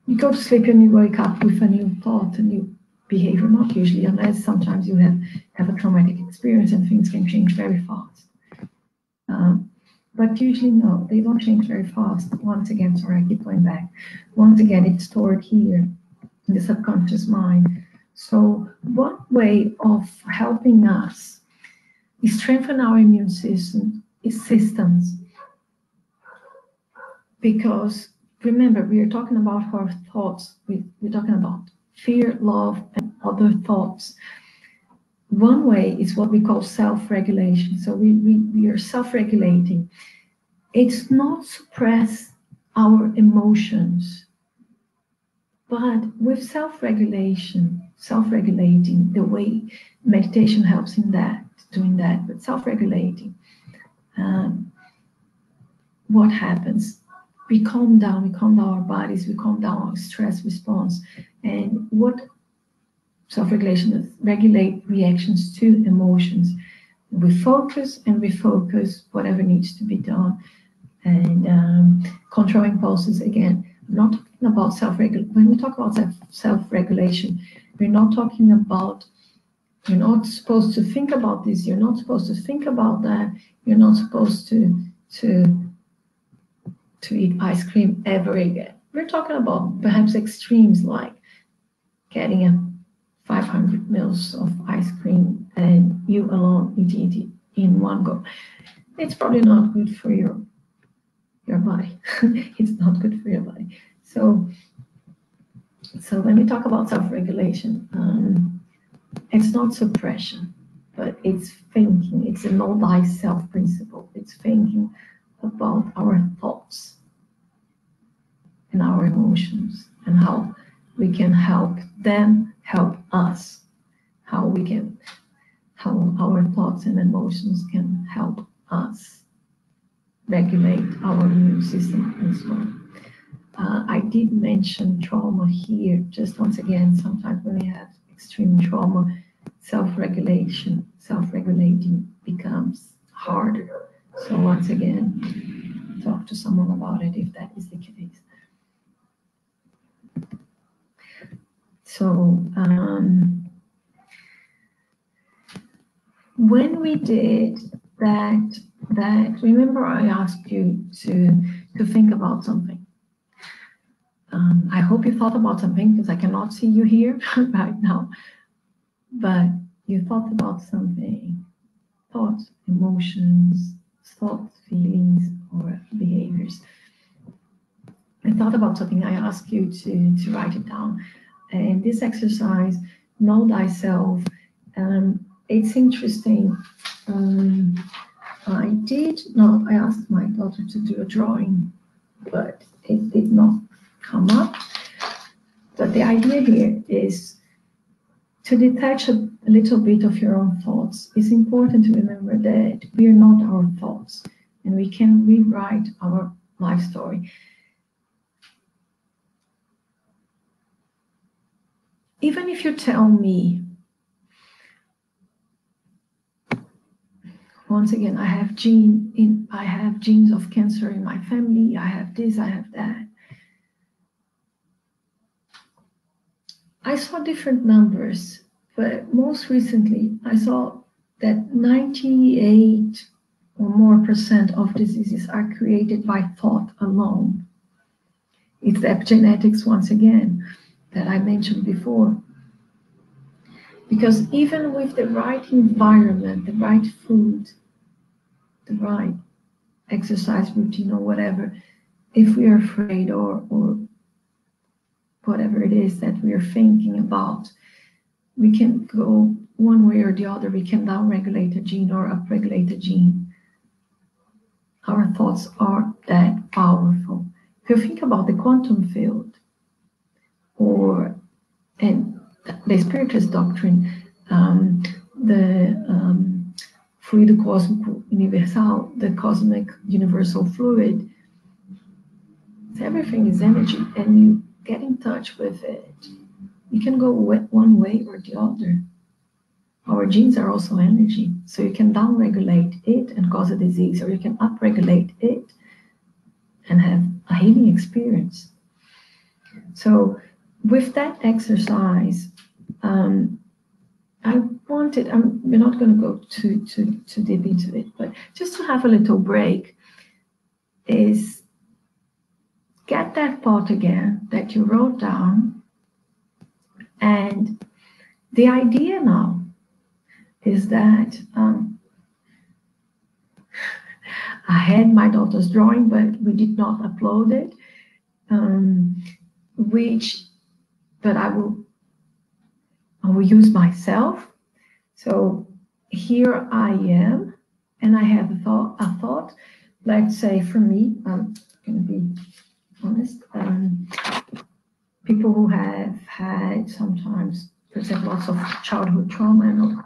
you go to sleep and you wake up with a new thought, a new behavior. Not usually, unless sometimes you have a traumatic experience and things can change very fast. But usually, no, they don't change very fast. Once again, sorry, I keep going back. Once again, it's stored here in the subconscious mind. So one way of helping us is strengthen our immune systems. Because remember, we are talking about our thoughts. We're talking about fear, love, and other thoughts. One way is what we call self-regulation. So we are self-regulating. It's not suppress our emotions, but with self-regulating, the way meditation helps in that, doing that, but self-regulating, what happens? We calm down our bodies, we calm down our stress response. And what self-regulation is, regulate reactions to emotions. We focus and refocus whatever needs to be done. And control impulses, again, I'm not talking about self-regulation. When we talk about self-regulation, we're not talking about, you're not supposed to think about this, you're not supposed to think about that, you're not supposed to eat ice cream ever again. We're talking about perhaps extremes like getting a 500 mils of ice cream and you alone eat it in one go. It's probably not good for your body. It's not good for your body. So when we talk about self-regulation, it's not suppression, but it's thinking. It's a know thyself principle. It's thinking about our thoughts and our emotions and how we can help them help us, how our thoughts and emotions can help us regulate our immune system as well. I did mention trauma here, just once again, sometimes when we have extreme trauma, self-regulating becomes harder. So once again, talk to someone about it if that is the case. So when we did that, remember I asked you to think about something. I hope you thought about something because I cannot see you here right now, but you thought about something, thoughts, emotions, thoughts, feelings, or behaviors. I thought about something, I asked you to write it down. And this exercise, Know Thyself, it's interesting. I asked my daughter to do a drawing, but it did not come up. But the idea here is to detach a little bit of your own thoughts. It's important to remember that we are not our thoughts, and we can rewrite our life story. Even if you tell me, once again, I have genes of cancer in my family, I have this, I have that. I saw different numbers, but most recently I saw that 98 or more percent of diseases are created by thought alone. It's epigenetics once again that I mentioned before. Because even with the right environment, the right food, the right exercise routine or whatever, if we are afraid or whatever it is that we are thinking about, we can go one way or the other. We can down-regulate a gene or up-regulate a gene. Our thoughts are that powerful. If you think about the quantum field and the Spiritist doctrine, the fluido cósmico universal, the cosmic universal fluid, everything is energy, and you get in touch with it. You can go one way or the other. Our genes are also energy, so you can down-regulate it and cause a disease, or you can up-regulate it and have a healing experience. So with that exercise, we're not going to go too deep into it, but just to have a little break is get that thought again that you wrote down. And the idea now is that I had my daughter's drawing, but we did not upload it, but I will use myself. So here I am, and I have a thought. Let's say for me, I'm going to be honest, people who have had sometimes, for example, lots of childhood trauma, and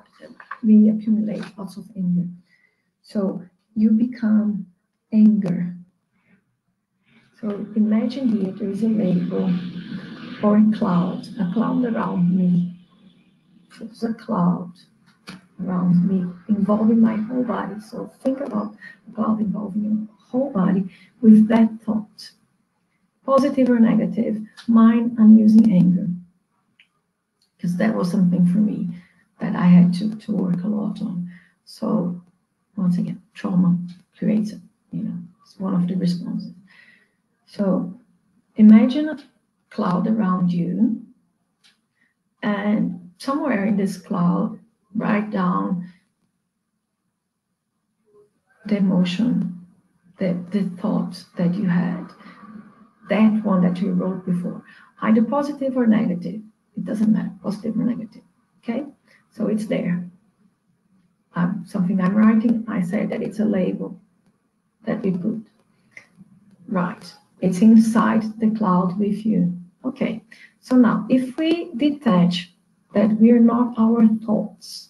we accumulate lots of anger. So you become anger. So imagine here there is a label or a cloud around me. There's a cloud around me, involving my whole body. So think about a cloud involving your whole body with that thought. Positive or negative, mine, I'm using anger. Because that was something for me that I had to work a lot on. So once again, trauma creates it, it's one of the responses. So imagine a cloud around you, and somewhere in this cloud, write down the emotion, the thought that you had, that one that you wrote before, either positive or negative. It doesn't matter, positive or negative. Okay, so it's there. Something I'm writing, I say that it's a label that we put. Right, it's inside the cloud with you. Okay, so now if we detach that we're not our thoughts,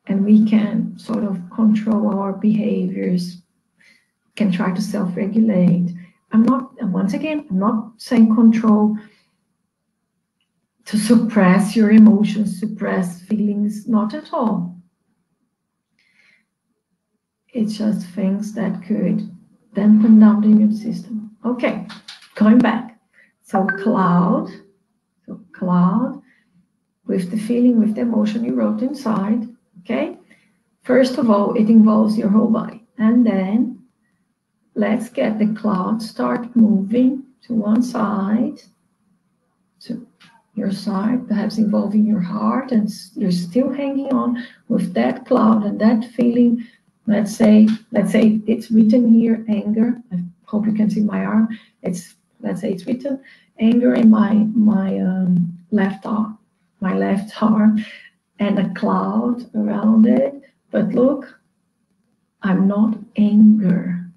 and we can sort of control our behaviors, can try to self-regulate. I'm not saying control to suppress your emotions, suppress feelings, not at all. It's just things that could dampen down the immune system. Okay, going back. So cloud with the feeling, with the emotion you wrote inside, okay? First of all, it involves your whole body. And then let's get the cloud start moving to one side, to your side, perhaps involving your heart, and you're still hanging on with that cloud and that feeling. Let's say it's written here, anger. I hope you can see my arm. Let's say it's written anger in my left arm, and a cloud around it. But look, I'm not anger.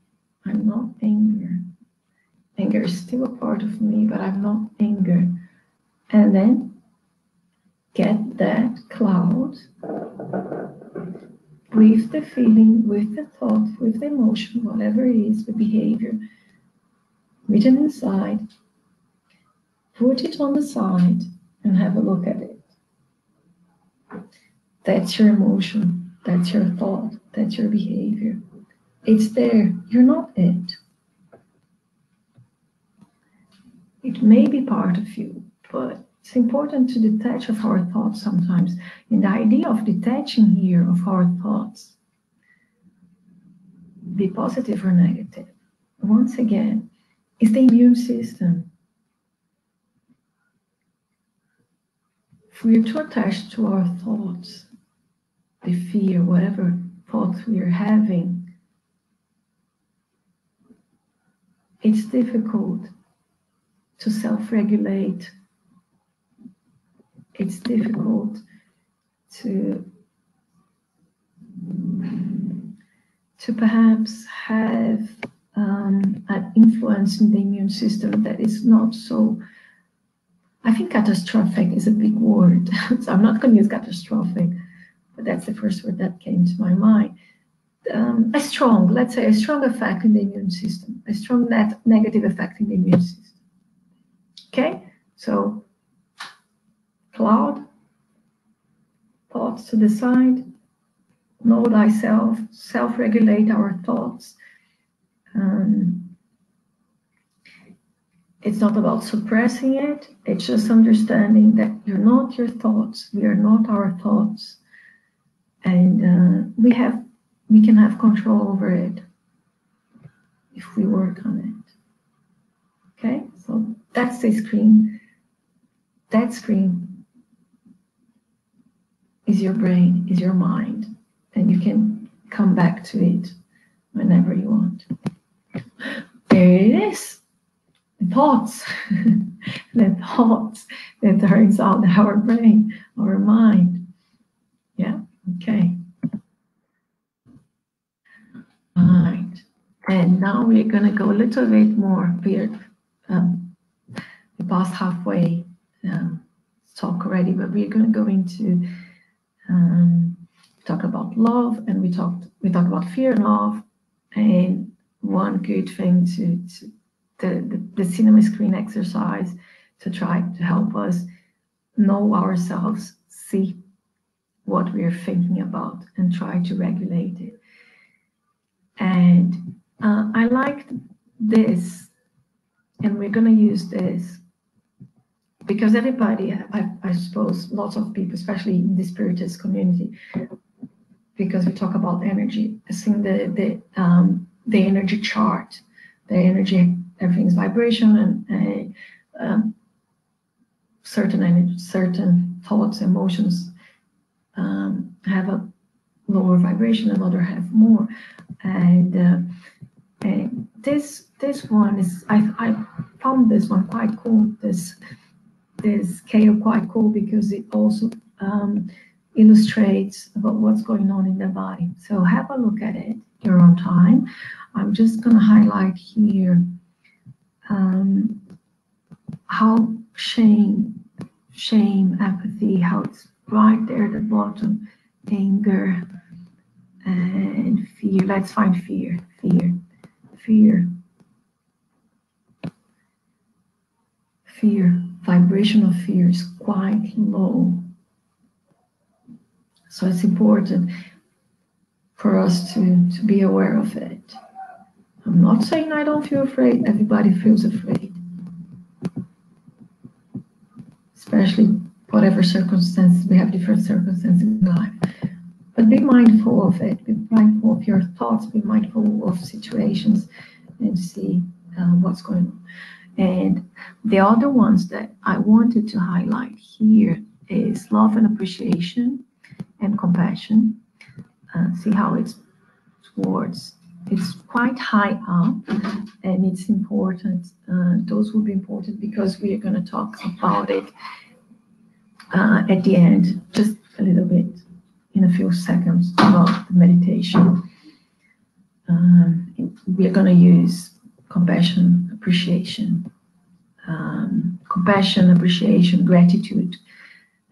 I'm not anger. Anger is still a part of me, but I'm not anger. And then get that cloud with the feeling, with the thought, with the emotion, whatever it is, the behavior, written inside, put it on the side and have a look at it. That's your emotion, that's your thought, that's your behavior. It's there, you're not it. It may be part of you, but it's important to detach of our thoughts sometimes. And the idea of detaching here of our thoughts be positive or negative. Once again, it's the immune system. If we're too attached to our thoughts, the fear, whatever thoughts we are having, it's difficult to self-regulate. It's difficult to perhaps have an influence in the immune system that is not so, I think catastrophic is a big word, so I'm not going to use catastrophic, but that's the first word that came to my mind. Let's say a strong effect in the immune system, a strong negative effect in the immune system. Okay, so cloud, thoughts to the side, know thyself, self-regulate our thoughts. It's not about suppressing it, it's just understanding that you're not your thoughts, we are not our thoughts, and we can have control over it if we work on it. Okay, so that's the screen. That screen is your brain, is your mind, and you can come back to it whenever you want. There it is. The thoughts, the thoughts that are inside our brain, our mind. Yeah, okay. Right. And now we're going to go a little bit more. We passed halfway talk already, but we're going to go into talk about love, and we talked about fear and love. And one good thing to the cinema screen exercise to try to help us know ourselves, see what we are thinking about, and try to regulate it. And I liked this, and we're going to use this because everybody, I suppose, lots of people, especially in the spiritist community, because we talk about energy, seeing the energy chart, the energy, everything's vibration, and certain energy, certain thoughts, emotions have a lower vibration, and other have more. And this one is, I found this one quite cool. This scale quite cool because it also illustrates about what's going on in the body. So have a look at it your own time. I'm just going to highlight here how shame, apathy, how it's right there at the bottom, anger and fear. Let's find fear. Vibration of fear is quite low. So it's important for us to be aware of it. I'm not saying I don't feel afraid. Everybody feels afraid. Especially whatever circumstances, we have different circumstances in life. But be mindful of it. Be mindful of your thoughts. Be mindful of situations and see what's going on. And the other ones that I wanted to highlight here is love and appreciation and compassion. See how it's towards, it's quite high up, and it's important. Those will be important because we are going to talk about it at the end, just a little bit, in a few seconds, about the meditation. We are going to use compassion, appreciation, gratitude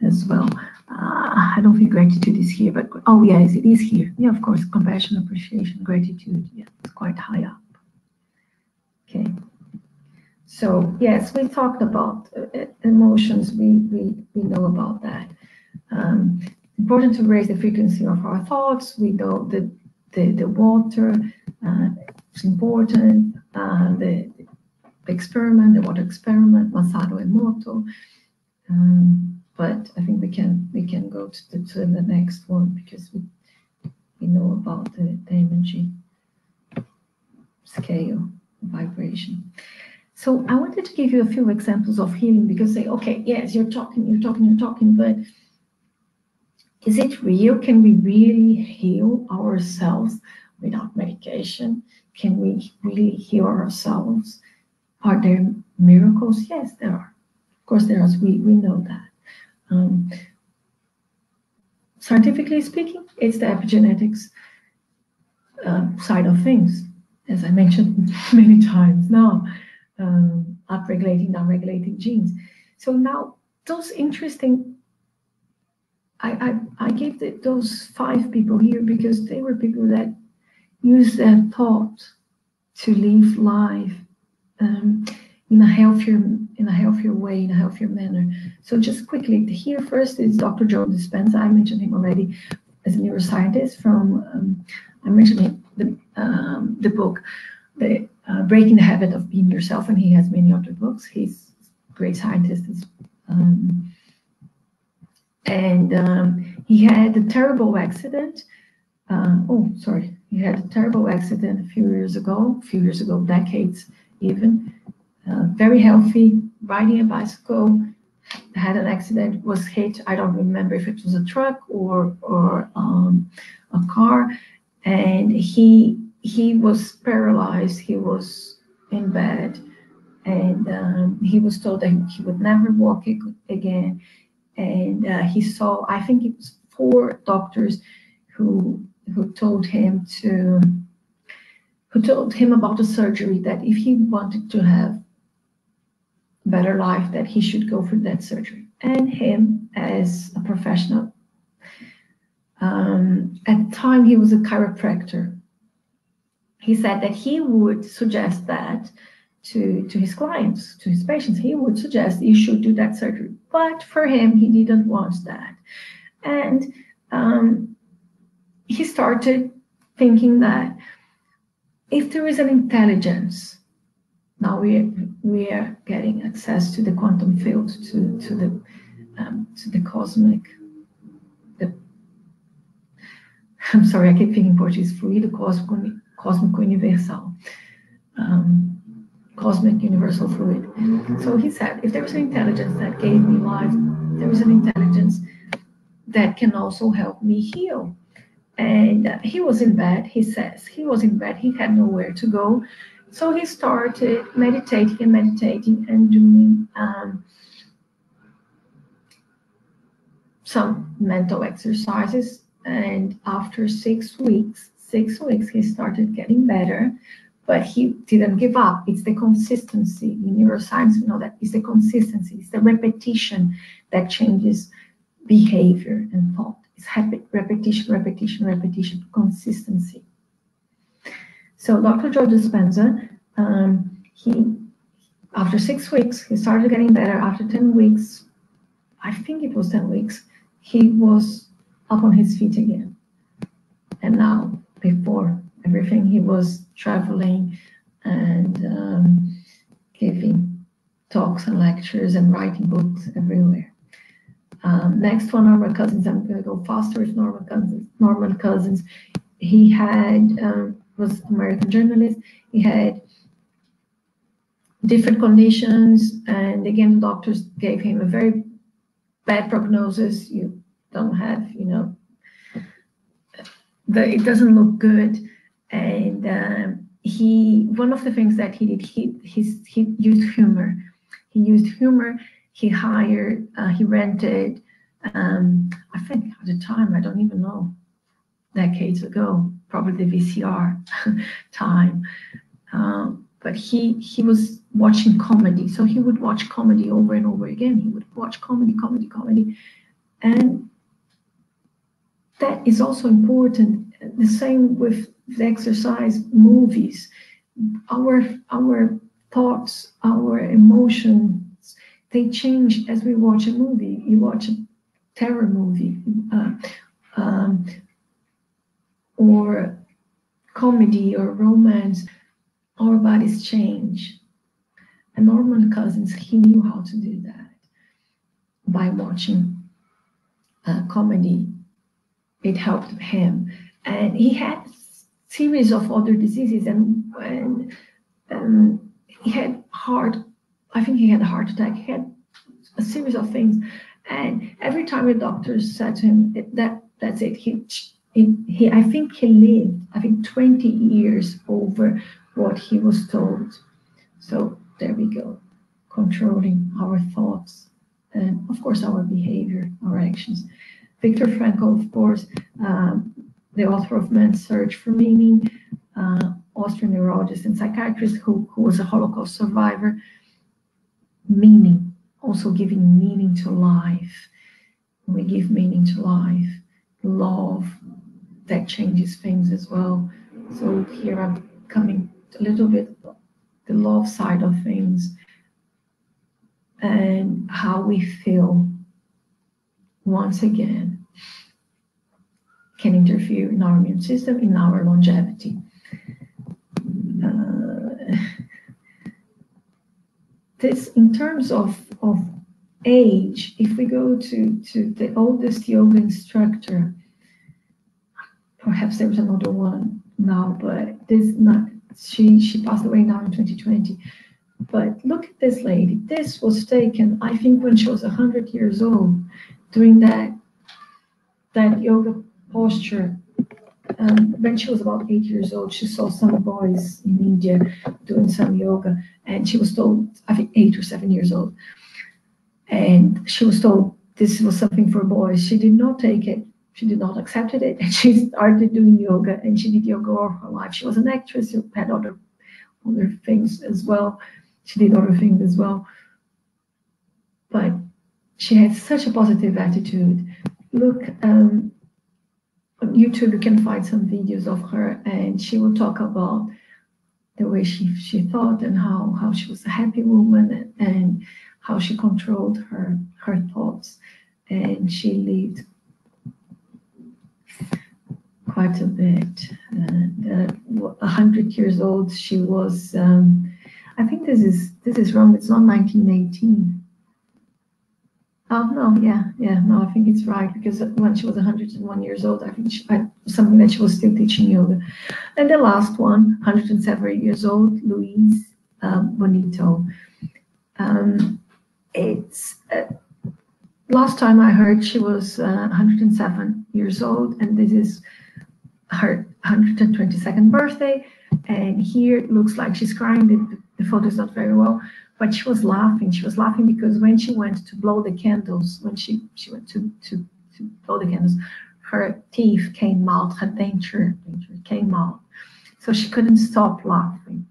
as well. I don't think gratitude is here, but oh yes, it is here. Yeah, of course, compassion, appreciation, gratitude. Yeah, it's quite high up. Okay. So yes, we talked about emotions. We know about that. Important to raise the frequency of our thoughts. We know the water. It's important. The experiment, the water experiment, Masaru Emoto. But I think we can go to the next one because we know about the energy. scale, vibration. So I wanted to give you a few examples of healing, because say, okay, yes, you're talking, but is it real? Can we really heal ourselves without medication? Can we really heal ourselves? Are there miracles? Yes, there are. Of course, there are. We know that. Scientifically speaking, it's the epigenetics side of things, as I mentioned many times now, upregulating, downregulating genes. So now those interesting, I gave those 5 people here because they were people that used their thought to live life in a healthier way, in a healthier manner. So just quickly, here first is Dr. Joe Dispenza. I mentioned him already as a neuroscientist from, I mentioned the book, Breaking the Habit of Being Yourself, and he has many other books. He's a great scientist. He had a terrible accident. He had a terrible accident a few years ago, decades even. Very healthy, riding a bicycle, had an accident, was hit. I don't remember if it was a truck or a car, and he was paralyzed. He was in bed, and he was told that he would never walk again. And he saw, I think it was 4 doctors who told him about the surgery, that if he wanted to have a better life, that he should go for that surgery. And him, as a professional, at the time he was a chiropractor. He said that he would suggest that to his clients, to his patients. He would suggest you should do that surgery. But for him, he didn't want that. And he started thinking that if there is an intelligence, now we are getting access to the quantum field, to the cosmic. I'm sorry, I keep thinking Portuguese. Fluido cósmico universal, cosmic universal fluid. So he said, if there is an intelligence that gave me life, there is an intelligence that can also help me heal. And he was in bed, he says. He was in bed, he had nowhere to go. So he started meditating and doing some mental exercises. And after 6 weeks, he started getting better, but he didn't give up. It's the consistency. In neuroscience, we know that it's the consistency, it's the repetition that changes behavior and thought. It's repetition, consistency. So Dr. Joe Dispenza, after 6 weeks, he started getting better. After 10 weeks, I think it was 10 weeks, he was up on his feet again. And now, before everything, he was traveling and giving talks and lectures and writing books everywhere. Next one, Norman Cousins. I'm going to go faster with Norman Cousins. He was an American journalist. He had different conditions, and again, the doctors gave him a very bad prognosis. You don't have, it doesn't look good. And one of the things that he did, he used humor. He hired, he rented, I think at the time, I don't even know, decades ago, probably the VCR time. But he was watching comedy. So he would watch comedy over and over again. He would watch comedy. And that is also important. The same with the exercise, movies. Our thoughts, our emotions, they change as we watch a movie. You watch a terror movie or comedy or romance, our bodies change. And Norman Cousins, he knew how to do that by watching comedy. It helped him. And he had series of other diseases, and he had I think he had a heart attack. He had a series of things, and every time the doctors said to him that's it. I think he lived 20 years over what he was told. So there we go, controlling our thoughts and of course our behavior, our actions. Viktor Frankl, of course, the author of Man's Search for Meaning, Austrian neurologist and psychiatrist who was a Holocaust survivor. Meaning, also giving meaning to life. When we give meaning to life, love, that changes things as well. So here I'm coming a little bit the love side of things and how we feel once again can interfere in our immune system, in our longevity. This, in terms of age, if we go to the oldest yoga instructor, perhaps there was another one now, but she passed away now in 2020. But look at this lady. This was taken, I think, when she was 100 years old, doing that yoga posture. When she was about 8 years old, she saw some boys in India doing some yoga, and she was told, I think 8 or 7 years old, and she was told this was something for boys. She did not take it. She did not accept it, and she started doing yoga, and she did yoga all her life. She was an actress who had other things as well. She did other things as well. But she had such a positive attitude. Look, on YouTube, you can find some videos of her, and she will talk about the way she thought and how she was a happy woman and how she controlled her thoughts. And she lived quite a bit. 100 years old, she was, I think this is wrong, it's not 1918. Oh, no, no, I think it's right, because when she was 101 years old, I think something that she was still teaching yoga. And the last one, 107 years old, Louise Bonito. Last time I heard she was 107 years old, and this is her 122nd birthday. And here it looks like she's crying. The photo is not very well, but she was laughing. She was laughing because when she went to blow the candles, when she went to blow the candles, her teeth came out, her denture came out. So she couldn't stop laughing.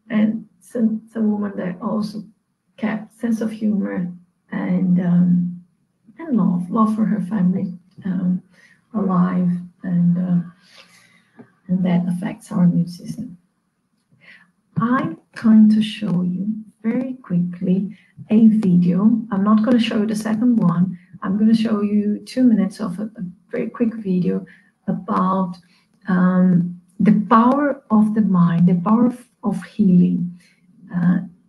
And it's a woman that also kept sense of humor and love for her family alive, and that affects our immune system. I'm going to show you very quickly a video. I'm not going to show you the second one. I'm going to show you 2 minutes of a very quick video about the power of the mind, the power of healing.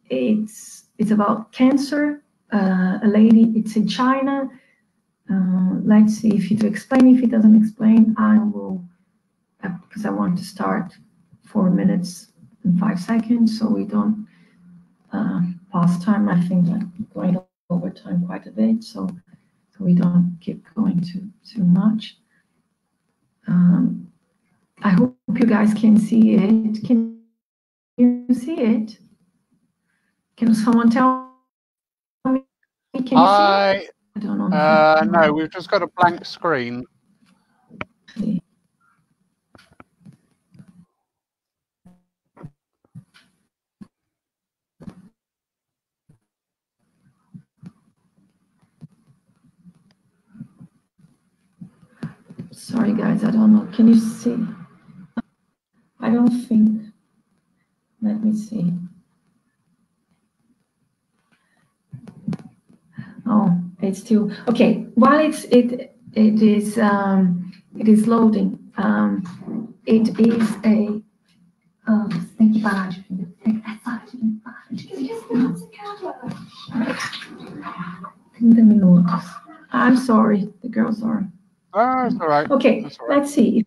It's about cancer. A lady, it's in China. Let's see if it explains. If it doesn't explain, I will, because I want to start 4 minutes and 5 seconds, so we don't pass time. I think I'm going over time quite a bit, so we don't keep going too much. I hope you guys can see it. Can you see it? Can someone tell me? Can you see it? I don't know. No, we've just got a blank screen. Sorry, guys, I don't know. Can you see? I don't think. Let me see. Oh, it's still okay. While it is loading. It is a. Tem que parar de filho. Para de 30 minutos. I'm sorry, the girls are. Oh, it's all right. Okay, all right. Let's see.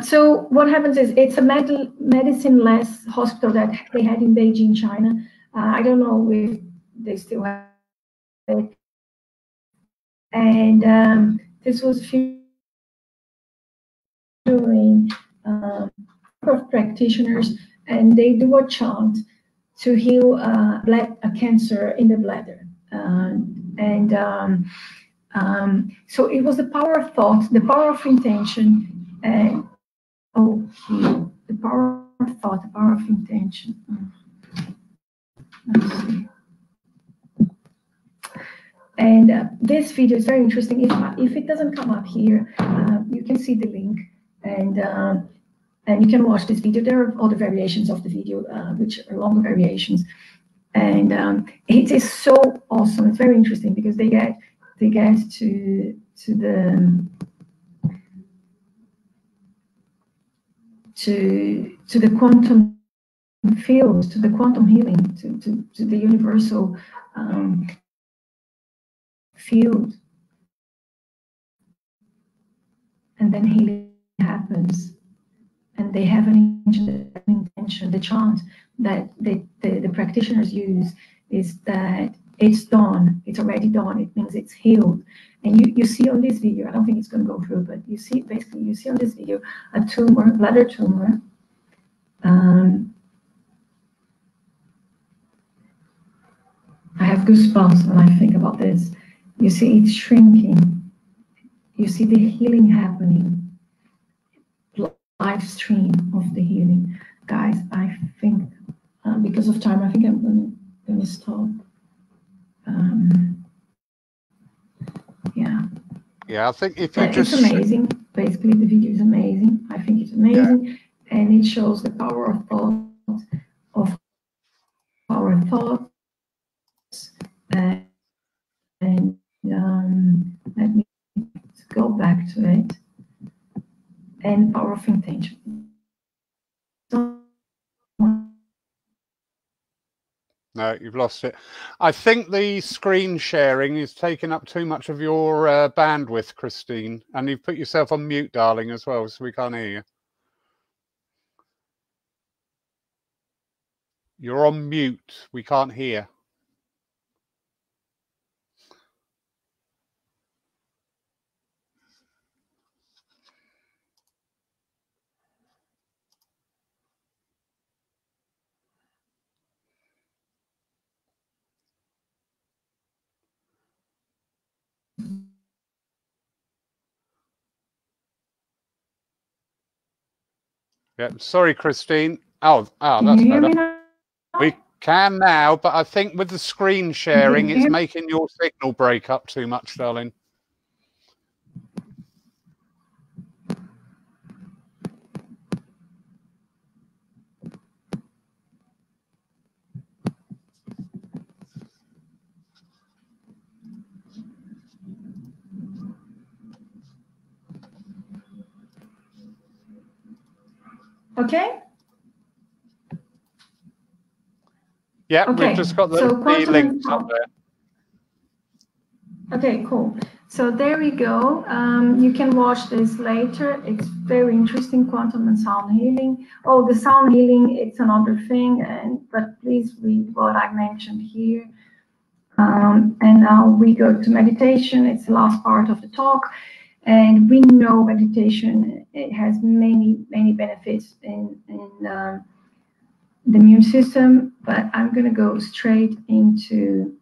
So what happens is it's a medicine-less hospital that they had in Beijing, China. I don't know if they still have it. And this was doing of practitioners, and they do a chant to heal a cancer in the bladder. So it was the power of thought, the power of intention, and the power of thought, the power of intention. Let's see. And this video is very interesting. If it doesn't come up here, you can see the link, and you can watch this video. There are other variations of the video, which are longer variations, and it is so awesome. It's very interesting because they get to the quantum field, to the quantum healing, to the universal field, and then healing happens, and they have an intention. The chant that the practitioners use is that it's done, it's already done. It means it's healed. And you see on this video, I don't think it's going to go through, but you see on this video a tumor, bladder tumor. I have goosebumps when I think about this. You see it shrinking. You see the healing happening. Live stream of the healing. Guys, I think, because of time, I think I'm going to stop. Yeah, I think if you it's amazing. Basically, the video is amazing. I think it's amazing, and it shows the power of thought, of our thoughts, and let me go back to it, and power of intention. No, you've lost it. I think the screen sharing is taking up too much of your bandwidth, Christine. And you've put yourself on mute, darling, as well, so we can't hear you. You're on mute. We can't hear. Yeah, sorry, Christine. Oh, that's better. We can now, but I think with the screen sharing, it's making your signal break up too much, darling. Okay? Yeah, okay. We've just got the links up there. Okay, cool. So there we go. You can watch this later. It's very interesting, quantum and sound healing. Oh, the sound healing, it's another thing, but please read what I mentioned here. And now we go to meditation. It's the last part of the talk. And we know meditation, it has many, many benefits in the immune system, but I'm going to go straight into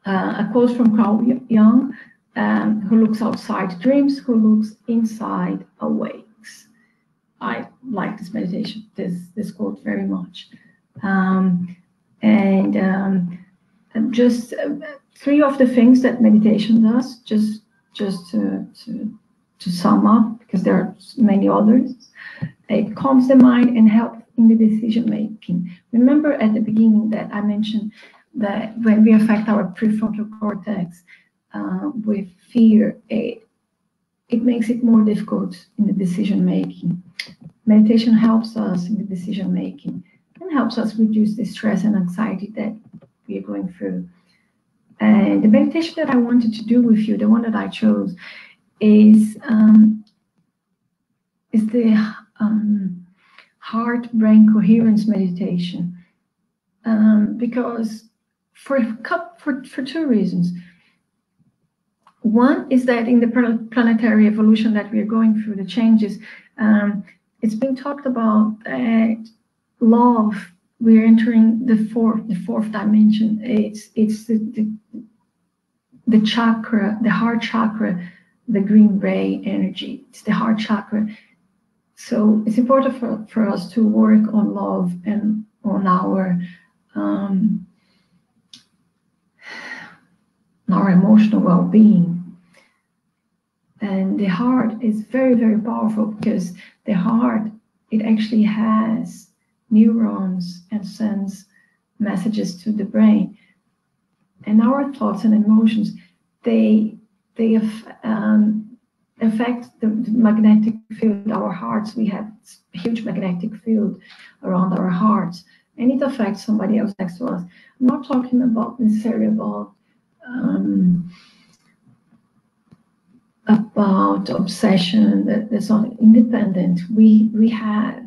a quote from Carl Jung, who looks outside dreams, who looks inside awakes. I like this meditation, this quote very much. Just three of the things that meditation does, just to sum up, because there are many others. It calms the mind and helps in the decision making. Remember at the beginning that I mentioned that when we affect our prefrontal cortex with fear, it makes it more difficult in the decision making. Meditation helps us in the decision making and helps us reduce the stress and anxiety that we are going through. And the meditation that I wanted to do with you, the one that I chose, is heart-brain coherence meditation, because for two reasons. One is that in the planetary evolution that we are going through, the changes, it's been talked about that love, we're entering the fourth dimension. It's the chakra, the heart chakra, the green ray energy. It's the heart chakra. So it's important for us to work on love and on our emotional well-being. And the heart is very, very powerful, because the heart, it actually has neurons and sends messages to the brain. And our thoughts and emotions, they affect the magnetic field, our hearts. We have a huge magnetic field around our hearts, and it affects somebody else next to us. I'm not talking about necessarily about obsession that's not independent. We have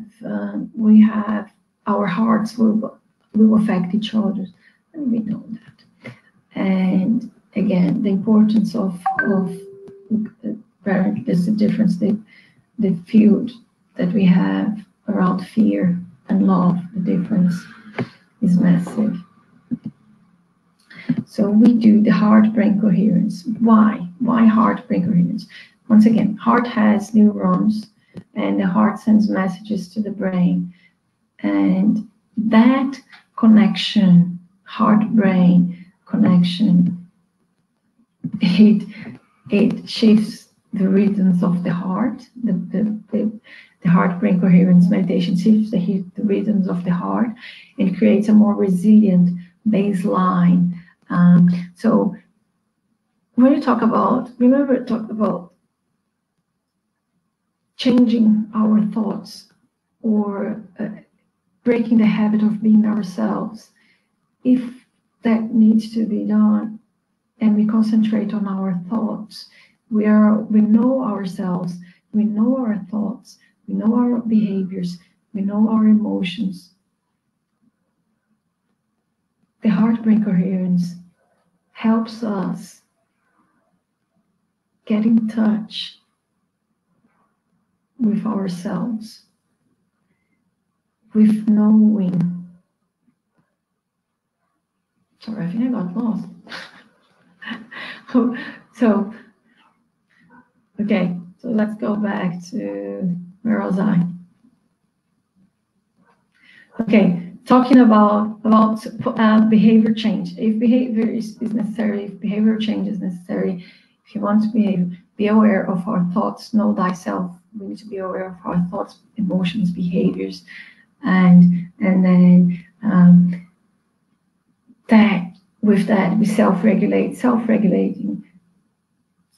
our hearts will affect each other, and we know that. And again, the importance of there's a difference, the field that we have around fear and love, the difference is massive. So we do the heart-brain coherence. Why? Why heart-brain coherence? Once again, heart has neurons, and the heart sends messages to the brain. And that connection, heart-brain connection, it shifts the rhythms of the heart. The heart-brain coherence meditation shifts the rhythms of the heart and creates a more resilient baseline. So when you talk about, remember, talk about changing our thoughts or breaking the habit of being ourselves. If that needs to be done and we concentrate on our thoughts, we know ourselves, we know our thoughts, we know our behaviors, we know our emotions. The heart-brain coherence helps us get in touch with ourselves, with knowing. Sorry, I think I got lost. So, okay, so let's go back to where was I? Okay, talking about behavior change. If behavior is necessary, if behavior change is necessary, if you want to be aware of our thoughts, know thyself. We need to be aware of our thoughts, emotions, behaviors, and then with that we self-regulate. Self-regulating,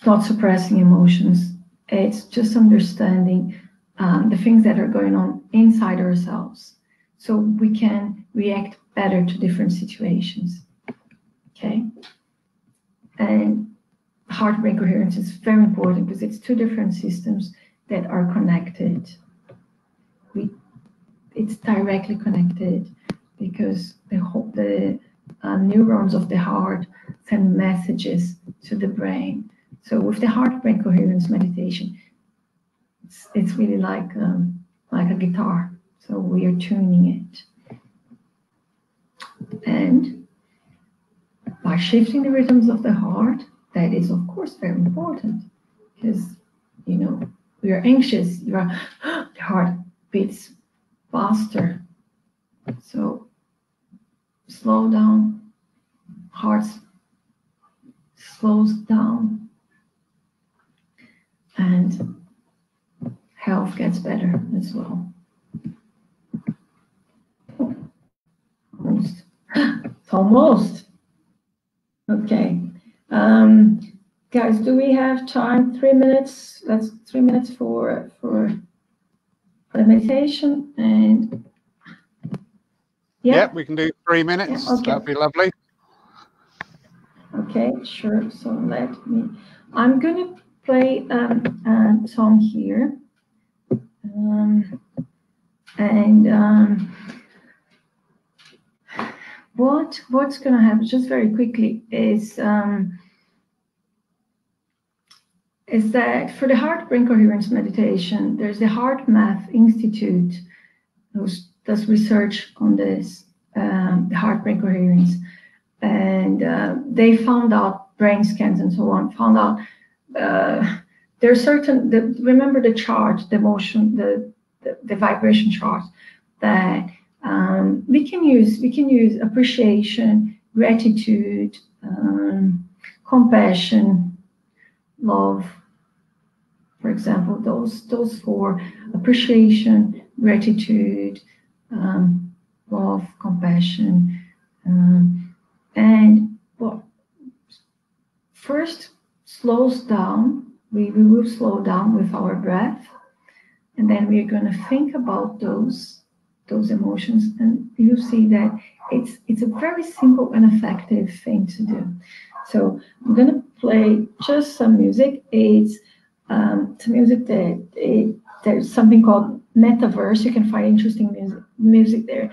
not suppressing emotions. It's just understanding the things that are going on inside ourselves, so we can react better to different situations. Okay, and heart-brain coherence is very important because it's two different systems that are connected. It's directly connected because the neurons of the heart send messages to the brain. So with the heart-brain coherence meditation, it's really like a guitar. So we are tuning it. And by shifting the rhythms of the heart, that is of course very important, because we are anxious, the heart beats faster. So slow down, heart slows down, and health gets better as well. Almost. Okay. Guys, do we have time? 3 minutes. That's 3 minutes for the meditation. And yeah, we can do 3 minutes. Yeah, okay. That'd be lovely. Okay, sure. So I'm going to play a song here. What's going to happen, just very quickly, is that for the heart brain coherence meditation, there's the Heart Math Institute who does research on this, the heart brain coherence, and they found out brain scans and so on, found out there are certain, remember the chart, the motion, the vibration chart that we can use appreciation, gratitude, compassion, love, for example, those four: appreciation, gratitude, love, compassion, and what first slows down. We will slow down with our breath, and then we're going to think about those emotions, and you see that it's a very simple and effective thing to do. So I'm going to play just some music. It's some music that there's something called Metaverse. You can find interesting music there,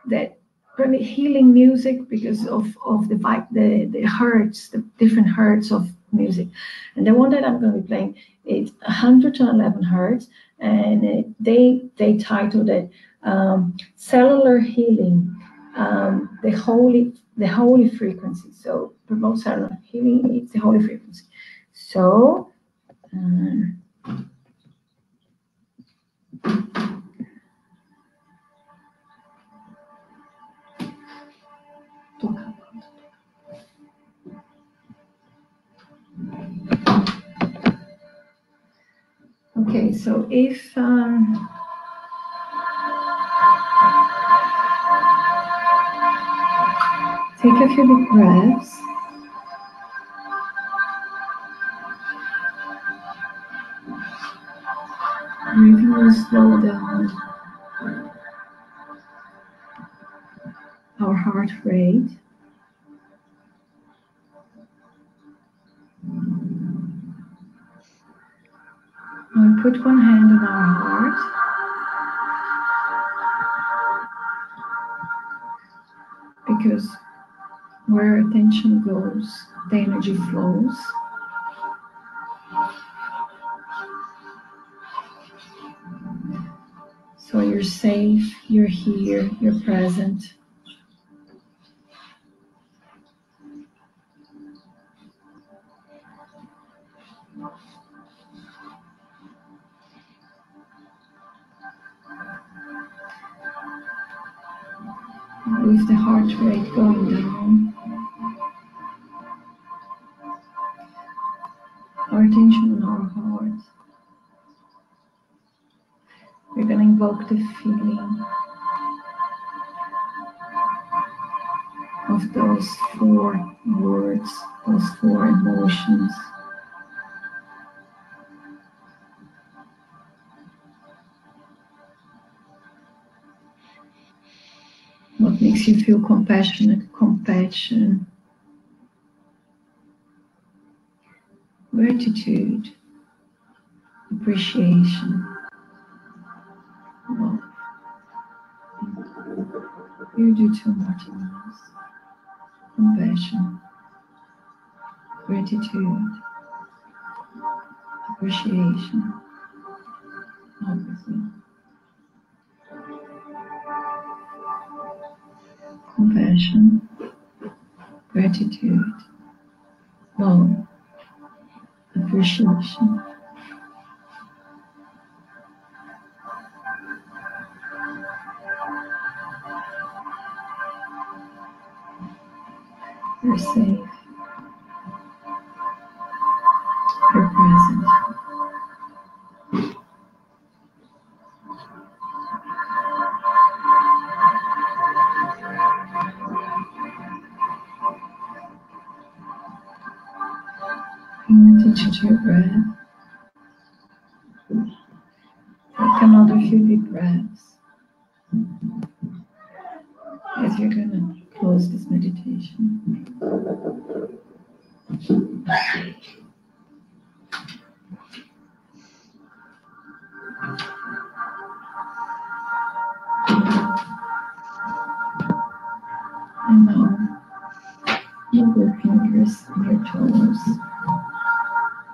that really healing music because of the vibe, the hertz, the different hertz of music. And the one that I'm going to be playing, it's 111 hertz, and they titled it Cellular Healing, the holy frequency. So promote cellular healing, it's the holy frequency. So okay, so if take a few deep breaths. Breathing will slow down our heart rate. We'll put one hand on our heart. Because where attention goes, the energy flows. So you're safe, you're here, you're present. With the heart rate going down, our attention on our heart. We're going to invoke the feeling of those four words, those four emotions. What makes you feel compassionate? Compassion, gratitude, appreciation, love. You do two more times. Compassion, gratitude, appreciation, obviously. Compassion, gratitude, love, appreciation. You're safe. You're present. Paying attention to your breath. Take another few deep breaths as you're going to close this meditation. And now, move your fingers and your toes.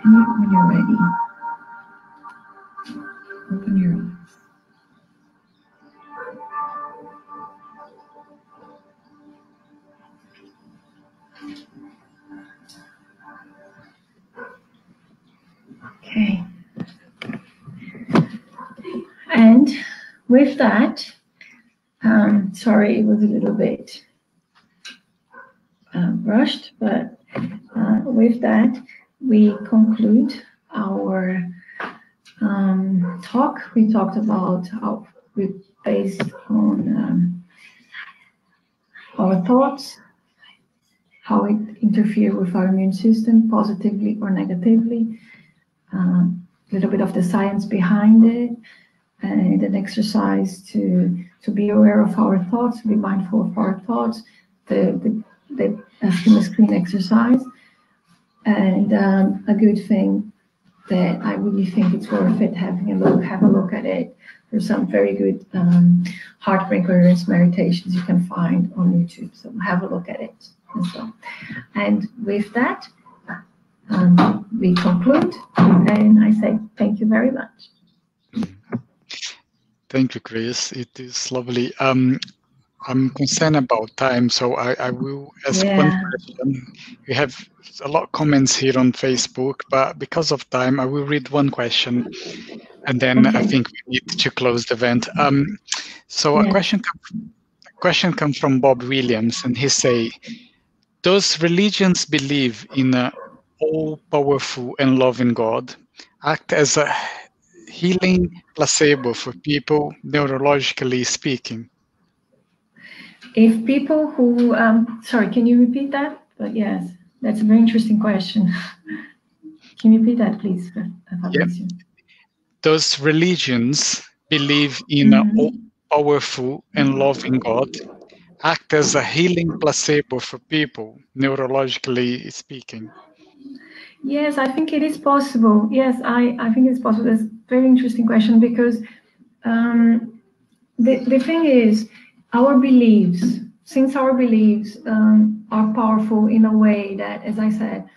And when you're ready, open your eyes. Okay. And with that, sorry, it was a little bit rushed, but with that, we conclude our talk. We talked about how we based on our thoughts, how it interferes with our immune system positively or negatively, a little bit of the science behind it, and an exercise to be aware of our thoughts, be mindful of our thoughts, the skin to screen exercise, and a good thing that I really think it's worth it have a look at it. There's some very good heart rate coherence meditations you can find on YouTube, so have a look at it as well. And with that, we conclude, and I say thank you very much. Thank you, Chris. It is lovely. I'm concerned about time, so I will ask one question. We have a lot of comments here on Facebook, but because of time, I will read one question, and then I think we need to close the event. So a question comes from Bob Williams, and he say, does religions believe in an all-powerful and loving God act as a healing placebo for people, neurologically speaking? If people who, sorry, can you repeat that? But yes, that's a very interesting question. Can you repeat that, please? Yep. Does religions believe in an all-powerful and loving God act as a healing placebo for people, neurologically speaking? Yes, I think it is possible. Yes, I think it's possible. That's a very interesting question because the thing is, our beliefs, since our beliefs are powerful in a way that, as I said,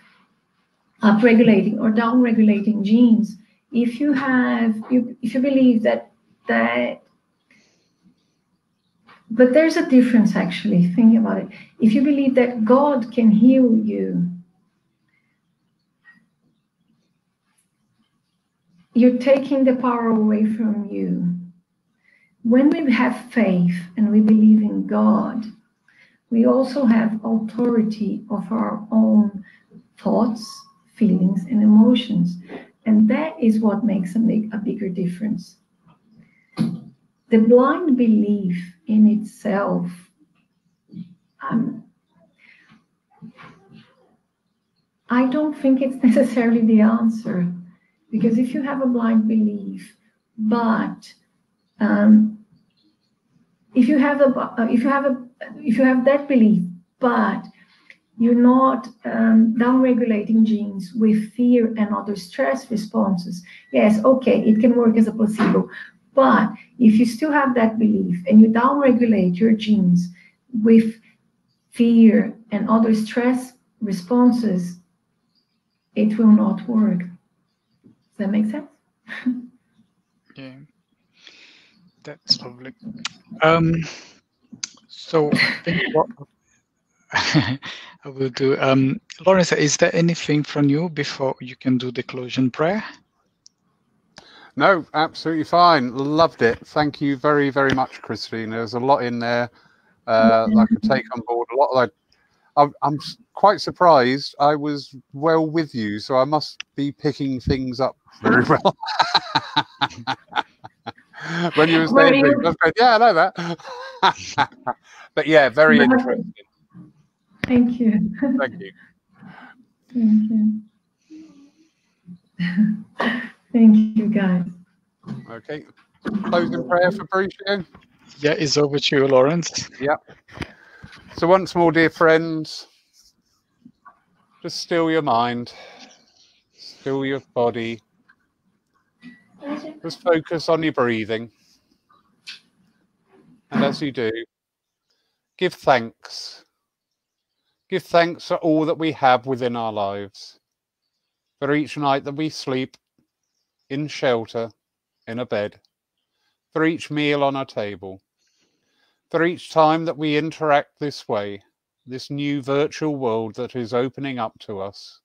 upregulating or downregulating genes, if you believe that, but there's a difference actually, thinking about it. If you believe that God can heal you, you're taking the power away from you. When we have faith and we believe in God, we also have authority of our own thoughts, feelings, and emotions. And that is what makes a bigger difference. The blind belief in itself, I don't think it's necessarily the answer. Because if you have a blind belief, but if you have that belief, but you're not downregulating genes with fear and other stress responses, yes, okay, it can work as a placebo. But if you still have that belief and you downregulate your genes with fear and other stress responses, it will not work. Does that make sense? Yeah, that's lovely. So I think what I will do, Lawrence, is there anything from you before you can do the closing prayer? No, absolutely fine. Loved it. Thank you very, very much, Cristina. There's a lot in there that I could take on board. A lot. I'm quite surprised. I was well with you, so I must be picking things up very well. When you were saying things, I was going, yeah, I know that. But yeah, very interesting. Thank you. Thank you. Thank you. Thank you, guys. Okay. Closing prayer for Brucio. Yeah, it's over to you, Lawrence. Yeah. So once more, dear friends, just still your mind, still your body. Just focus on your breathing. And as you do, give thanks. Give thanks for all that we have within our lives. For each night that we sleep in shelter, in a bed. For each meal on our table. For each time that we interact this way, this new virtual world that is opening up to us,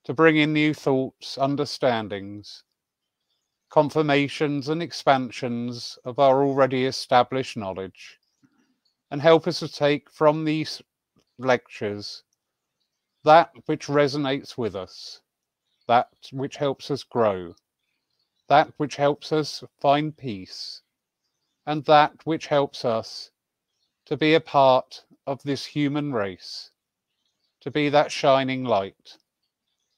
to bring in new thoughts, understandings, confirmations and expansions of our already established knowledge, and help us to take from these lectures that which resonates with us, that which helps us grow, that which helps us find peace, and that which helps us to be a part of this human race, to be that shining light,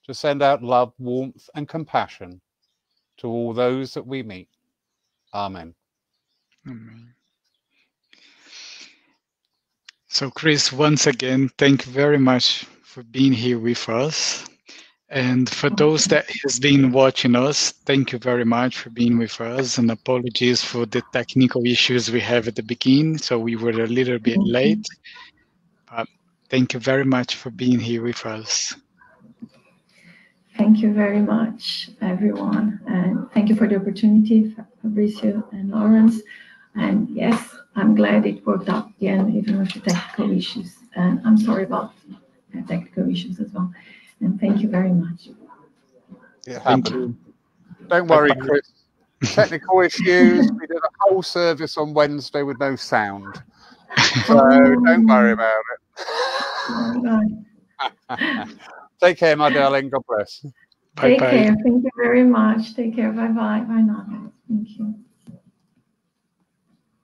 to send out love, warmth, and compassion to all those that we meet. Amen. Amen. So, Chris, once again, thank you very much for being here with us. And for those that has been watching us, thank you very much for being with us. And apologies for the technical issues we have at the beginning. So we were a little bit late. But thank you very much for being here with us. Thank you very much, everyone. And thank you for the opportunity, Fabrizio and Lawrence. And yes, I'm glad it worked out at the end, even with the technical issues. And I'm sorry about the technical issues as well. And thank you very much. It happened. Don't worry, Chris. Technical issues. We did a whole service on Wednesday with no sound. So don't worry about it. Take care, my darling. God bless. Take care. Thank you very much. Take care. Bye-bye. Bye now. Thank you.